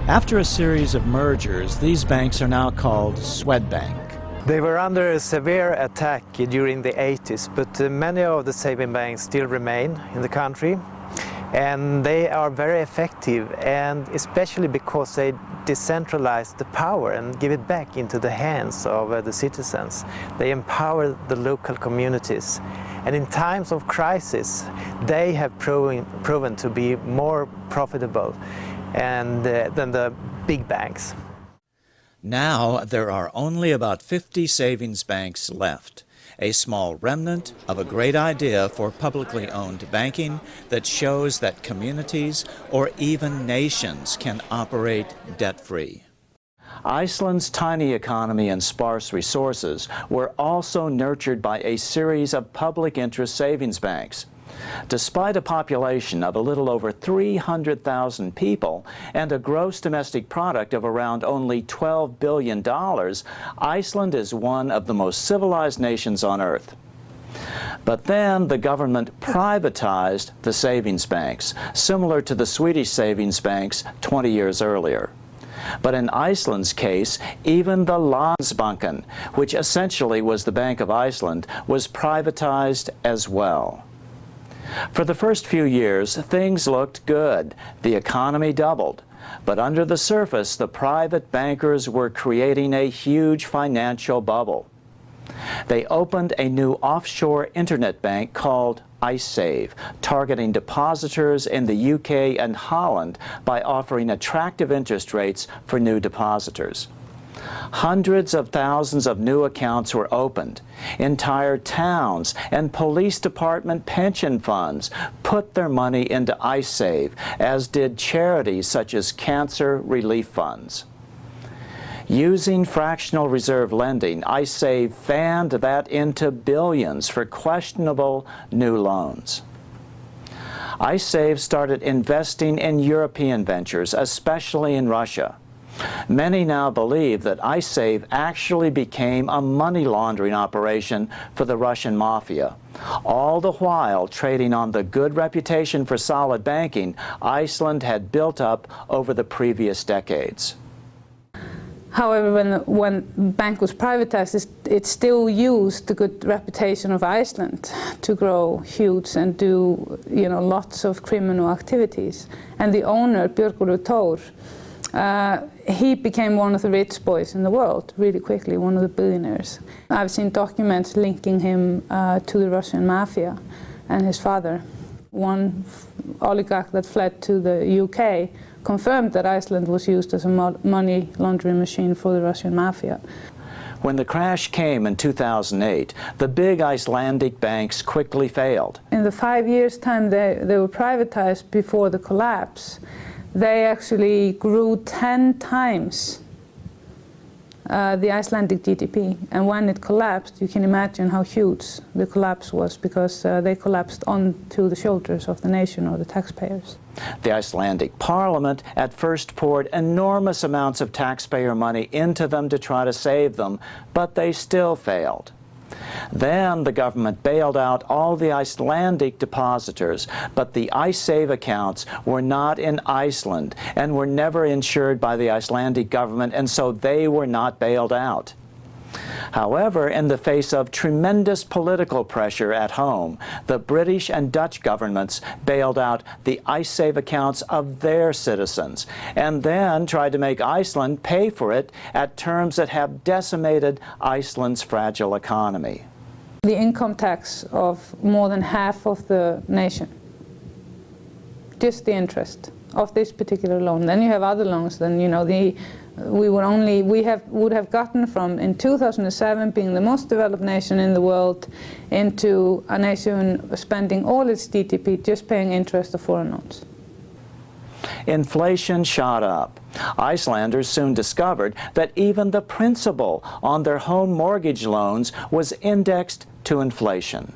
After a series of mergers, these banks are now called Swedbank. They were under a severe attack during the 80s, but many of the saving banks still remain in the country. And they are very effective, and especially because they decentralize the power and give it back into the hands of the citizens. They empower the local communities. And in times of crisis, they have proven to be more profitable than the big banks. Now there are only about 50 savings banks left, a small remnant of a great idea for publicly owned banking that shows that communities or even nations can operate debt-free. Iceland's tiny economy and sparse resources were also nurtured by a series of public interest savings banks. Despite a population of a little over 300,000 people and a gross domestic product of around only $12 billion, Iceland is one of the most civilized nations on earth. But then the government privatized the savings banks, similar to the Swedish savings banks 20 years earlier. But in Iceland's case, even the Landsbanken, which essentially was the Bank of Iceland, was privatized as well. For the first few years, things looked good. The economy doubled. But under the surface, the private bankers were creating a huge financial bubble. They opened a new offshore internet bank called IceSave, targeting depositors in the UK and Holland by offering attractive interest rates for new depositors. Hundreds of thousands of new accounts were opened. Entire towns and police department pension funds put their money into IceSave, as did charities such as cancer relief funds. Using fractional reserve lending, IceSave fanned that into billions for questionable new loans. IceSave started investing in European ventures, especially in Russia. Many now believe that IceSave actually became a money laundering operation for the Russian mafia, all the while trading on the good reputation for solid banking Iceland had built up over the previous decades. However, when the bank was privatized, it still used the good reputation of Iceland to grow huge and do, lots of criminal activities. And the owner, Björgólfur Thor, he became one of the rich boys in the world really quickly, one of the billionaires. I've seen documents linking him to the Russian mafia and his father. One oligarch that fled to the UK confirmed that Iceland was used as a money laundering machine for the Russian mafia. When the crash came in 2008, the big Icelandic banks quickly failed. In the 5 years' time they were privatized before the collapse, they actually grew 10 times the Icelandic GDP. And when it collapsed, you can imagine how huge the collapse was, because they collapsed onto the shoulders of the nation or the taxpayers. The Icelandic parliament at first poured enormous amounts of taxpayer money into them to try to save them, but they still failed. Then the government bailed out all the Icelandic depositors, but the IceSave accounts were not in Iceland and were never insured by the Icelandic government, and so they were not bailed out. However, in the face of tremendous political pressure at home, the British and Dutch governments bailed out the IceSave accounts of their citizens, and then tried to make Iceland pay for it at terms that have decimated Iceland's fragile economy. The income tax of more than half of the nation, just the interest of this particular loan. Then you have other loans, then we would have gotten from, in 2007, being the most developed nation in the world, into a nation spending all its GDP just paying interest of foreign loans. Inflation shot up. Icelanders soon discovered that even the principal on their home mortgage loans was indexed to inflation.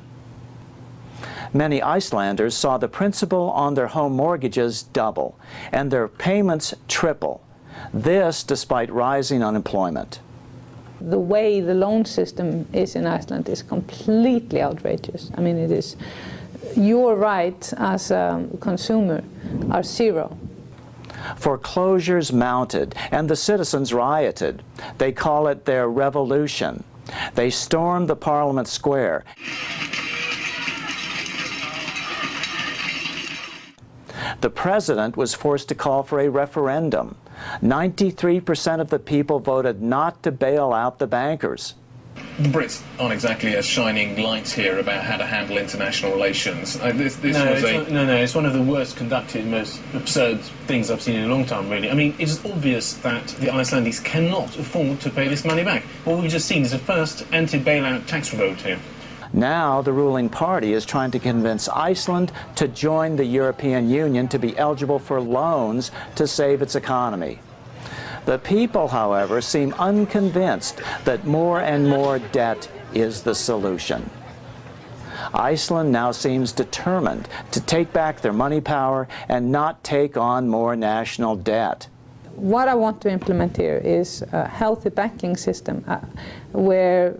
Many Icelanders saw the principal on their home mortgages double and their payments triple. This despite rising unemployment. The way the loan system is in Iceland is completely outrageous. I mean, it is, your rights as a consumer are zero. Foreclosures mounted and the citizens rioted. They call it their revolution. They stormed the Parliament Square. The president was forced to call for a referendum. 93% of the people voted not to bail out the bankers. The Brits aren't exactly as shining lights here about how to handle international relations. It's one of the worst conducted, most absurd things I've seen in a long time, really. I mean, it's obvious that the Icelandics cannot afford to pay this money back. What we've just seen is the first anti-bailout tax revolt here. Now the ruling party is trying to convince Iceland to join the European Union to be eligible for loans to save its economy. The people, however, seem unconvinced that more and more debt is the solution. Iceland now seems determined to take back their money power and not take on more national debt. What I want to implement here is a healthy banking system where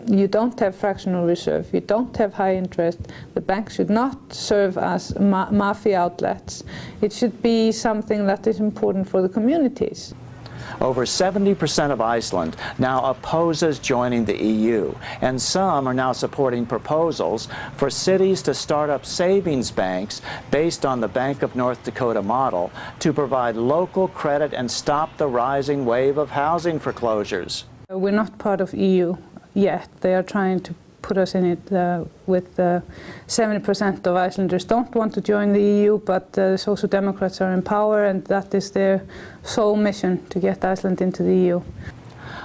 you don't have fractional reserve, you don't have high interest. The bank should not serve as mafia outlets. It should be something that is important for the communities. Over 70% of Iceland now opposes joining the EU, and some are now supporting proposals for cities to start up savings banks based on the Bank of North Dakota model to provide local credit and stop the rising wave of housing foreclosures. We're not part of EU yet. They are trying to put us in it with 70% of Icelanders don't want to join the EU, but the Social Democrats are in power, and that is their sole mission, to get Iceland into the EU.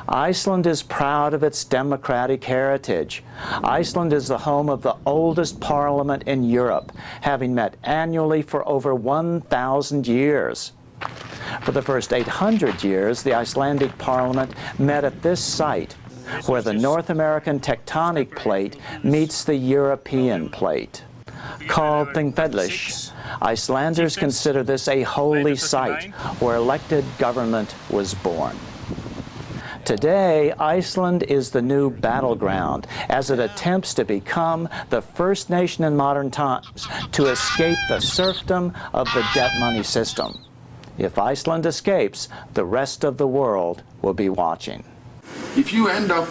Iceland is proud of its democratic heritage. Iceland is the home of the oldest parliament in Europe, having met annually for over 1,000 years. For the first 800 years, the Icelandic parliament met at this site, where the North American tectonic plate meets the European plate. Called Thingvellir, Icelanders consider this a holy site where elected government was born. Today, Iceland is the new battleground as it attempts to become the first nation in modern times to escape the serfdom of the debt money system. If Iceland escapes, the rest of the world will be watching. If you end up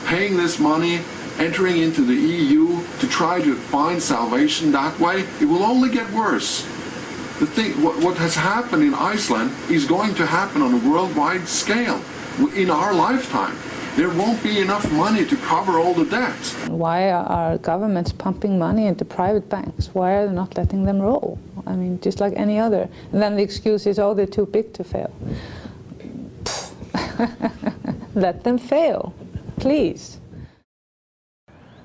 paying this money, entering into the EU to try to find salvation that way, it will only get worse. What has happened in Iceland is going to happen on a worldwide scale in our lifetime. There won't be enough money to cover all the debts. Why are governments pumping money into private banks? Why are they not letting them roll? I mean, just like any other. And then the excuse is, oh, they're too big to fail. Let them fail, please.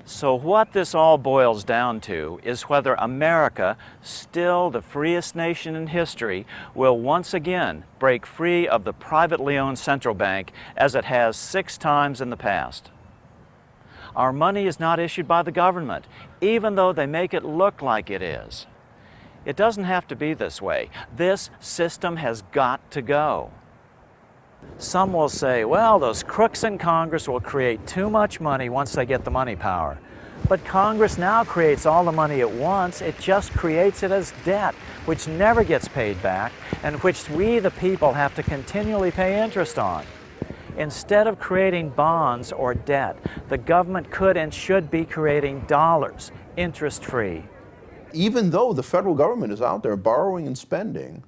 So what this all boils down to is whether America, still the freest nation in history, will once again break free of the privately owned central bank as it has 6 times in the past. Our money is not issued by the government, even though they make it look like it is. It doesn't have to be this way. This system has got to go. Some will say, well, those crooks in Congress will create too much money once they get the money power. But Congress now creates all the money at once. It just creates it as debt, which never gets paid back, and which we, the people, have to continually pay interest on. Instead of creating bonds or debt, the government could and should be creating dollars, interest-free. Even though the federal government is out there borrowing and spending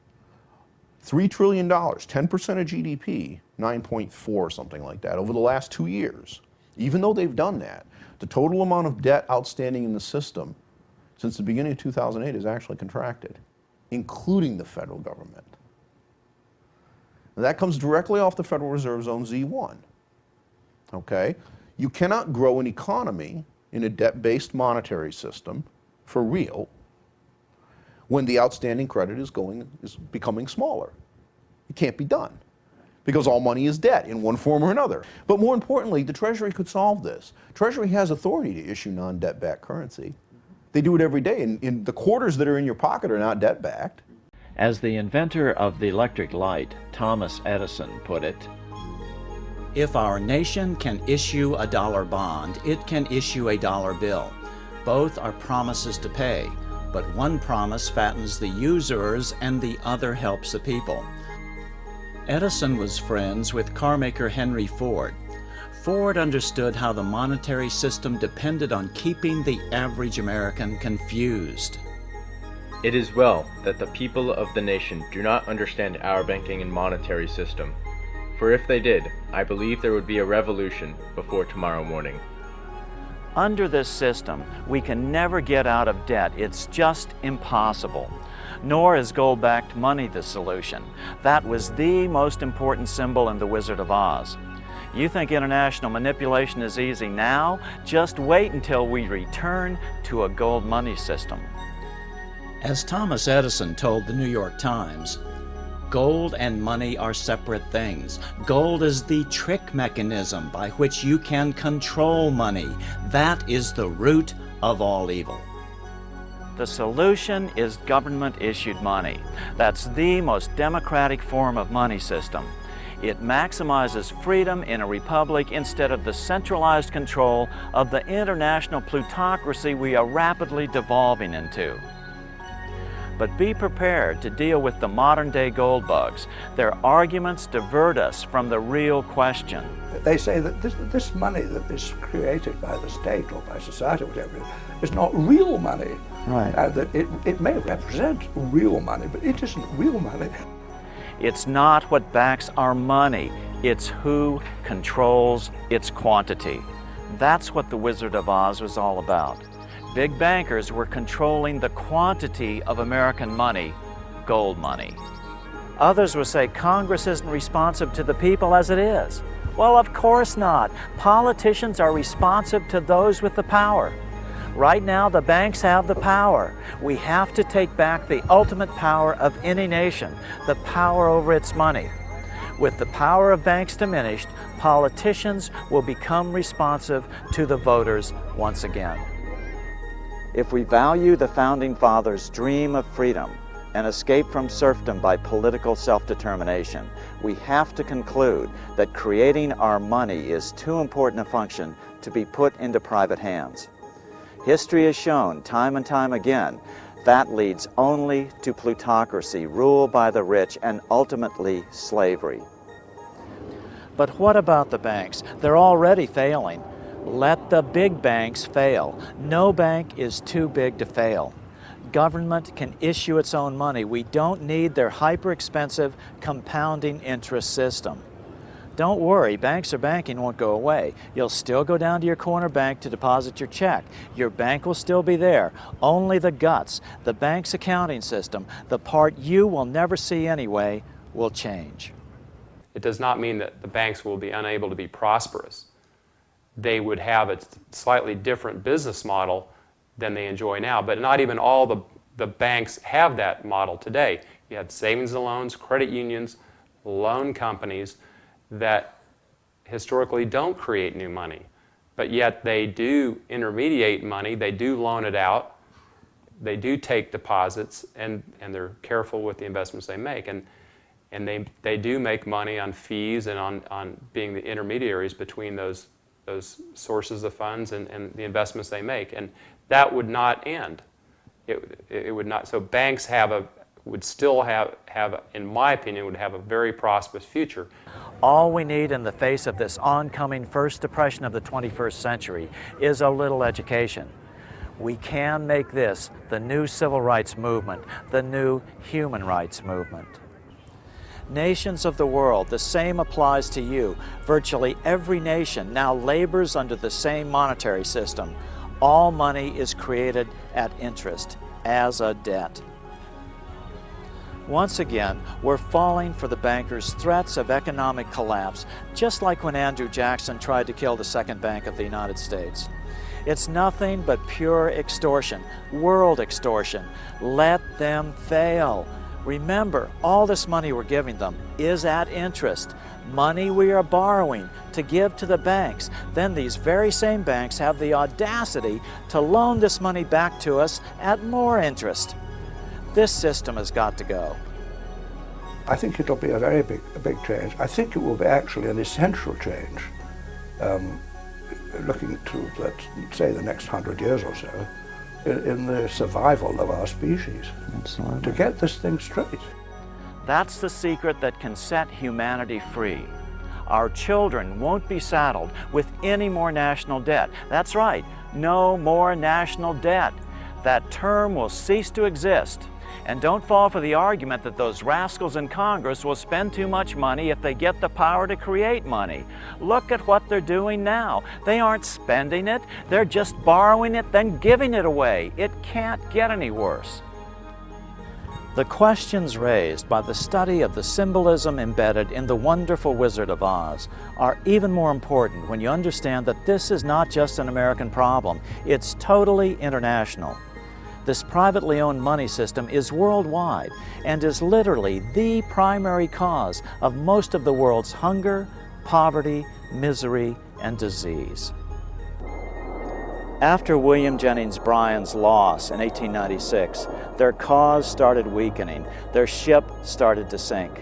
$3 trillion, 10% of GDP, 9.4, something like that, over the last 2 years. Even though they've done that, the total amount of debt outstanding in the system since the beginning of 2008 has actually contracted, including the federal government. Now, that comes directly off the Federal Reserve's own Z1. Okay? You cannot grow an economy in a debt-based monetary system for real when the outstanding credit is becoming smaller. It can't be done because all money is debt in one form or another. But more importantly, the Treasury could solve this. Treasury has authority to issue non-debt-backed currency. They do it every day, and the quarters that are in your pocket are not debt-backed. As the inventor of the electric light, Thomas Edison, put it, "If our nation can issue a dollar bond, it can issue a dollar bill. Both are promises to pay, but one promise fattens the usurers and the other helps the people." Edison was friends with carmaker Henry Ford. Ford understood how the monetary system depended on keeping the average American confused. It is well that the people of the nation do not understand our banking and monetary system, for if they did, I believe there would be a revolution before tomorrow morning. Under this system, we can never get out of debt. It's just impossible. Nor is gold-backed money the solution. That was the most important symbol in The Wizard of Oz. You think international manipulation is easy now? Just wait until we return to a gold money system. As Thomas Edison told the New York Times, gold and money are separate things. Gold is the trick mechanism by which you can control money. That is the root of all evil. The solution is government-issued money. That's the most democratic form of money system. It maximizes freedom in a republic instead of the centralized control of the international plutocracy we are rapidly devolving into. But be prepared to deal with the modern-day gold bugs. Their arguments divert us from the real question. They say that this money that is created by the state or by society or whatever is not real money. Right. That it may represent real money, but it isn't real money. It's not what backs our money. It's who controls its quantity. That's what The Wizard of Oz was all about. Big bankers were controlling the quantity of American money, gold money. Others will say Congress isn't responsive to the people as it is. Well, of course not. Politicians are responsive to those with the power. Right now, the banks have the power. We have to take back the ultimate power of any nation, the power over its money. With the power of banks diminished, politicians will become responsive to the voters once again. If we value the Founding Fathers' dream of freedom, an escape from serfdom by political self-determination, we have to conclude that creating our money is too important a function to be put into private hands. History has shown time and time again that leads only to plutocracy, rule by the rich, and ultimately slavery. But what about the banks? They're already failing. Let the big banks fail. No bank is too big to fail. Government can issue its own money. We don't need their hyper-expensive compounding interest system. Don't worry, banks or banking won't go away. You'll still go down to your corner bank to deposit your check. Your bank will still be there. Only the guts, the bank's accounting system, the part you will never see anyway, will change. It does not mean that the banks will be unable to be prosperous. They would have a slightly different business model than they enjoy now, but not even all the banks have that model today. You have savings and loans, credit unions, loan companies that historically don't create new money, but yet they do intermediate money, they do loan it out, they do take deposits, and they're careful with the investments they make. And they do make money on fees and on being the intermediaries between those sources of funds and the investments they make. And that would not end. It would not. So banks would still have, in my opinion, would have a very prosperous future. All we need in the face of this oncoming first depression of the 21st century is a little education. We can make this the new civil rights movement, the new human rights movement. Nations of the world, the same applies to you. Virtually every nation now labors under the same monetary system. All money is created at interest, as a debt. Once again, we're falling for the bankers' threats of economic collapse, just like when Andrew Jackson tried to kill the Second Bank of the United States. It's nothing but pure extortion, world extortion. Let them fail. Remember, all this money we're giving them is at interest. Money we are borrowing to give to the banks. Then these very same banks have the audacity to loan this money back to us at more interest. This system has got to go. I think it'll be a very big change. I think it will be actually an essential change, looking to, let's say, the next 100 years or so, in the survival of our species. Absolutely. To get this thing straight. That's the secret that can set humanity free. Our children won't be saddled with any more national debt. That's right, no more national debt. That term will cease to exist. And don't fall for the argument that those rascals in Congress will spend too much money if they get the power to create money. Look at what they're doing now. They aren't spending it, they're just borrowing it, then giving it away. It can't get any worse. The questions raised by the study of the symbolism embedded in the wonderful Wizard of Oz are even more important when you understand that this is not just an American problem, it's totally international. This privately owned money system is worldwide and is literally the primary cause of most of the world's hunger, poverty, misery, and disease. After William Jennings Bryan's loss in 1896, their cause started weakening. Their ship started to sink.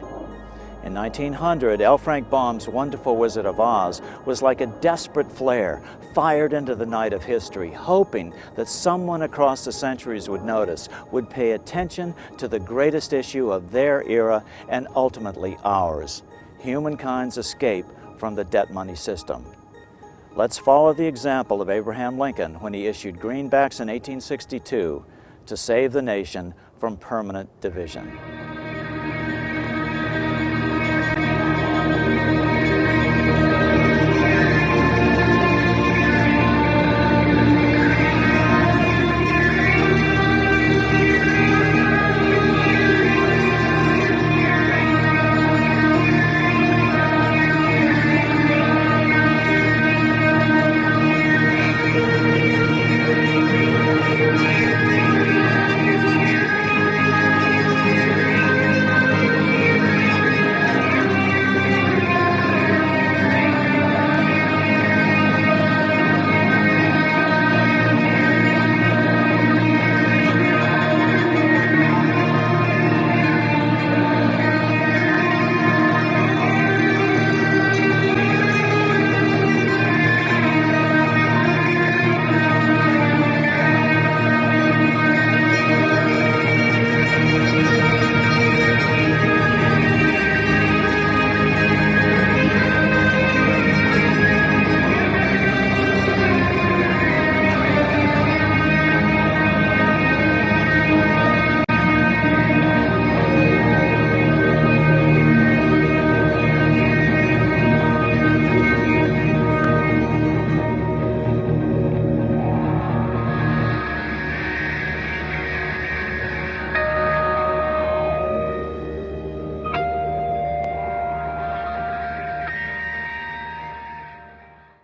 In 1900, L. Frank Baum's wonderful Wizard of Oz was like a desperate flare fired into the night of history, hoping that someone across the centuries would notice, would pay attention to the greatest issue of their era and ultimately ours, humankind's escape from the debt money system. Let's follow the example of Abraham Lincoln when he issued greenbacks in 1862 to save the nation from permanent division.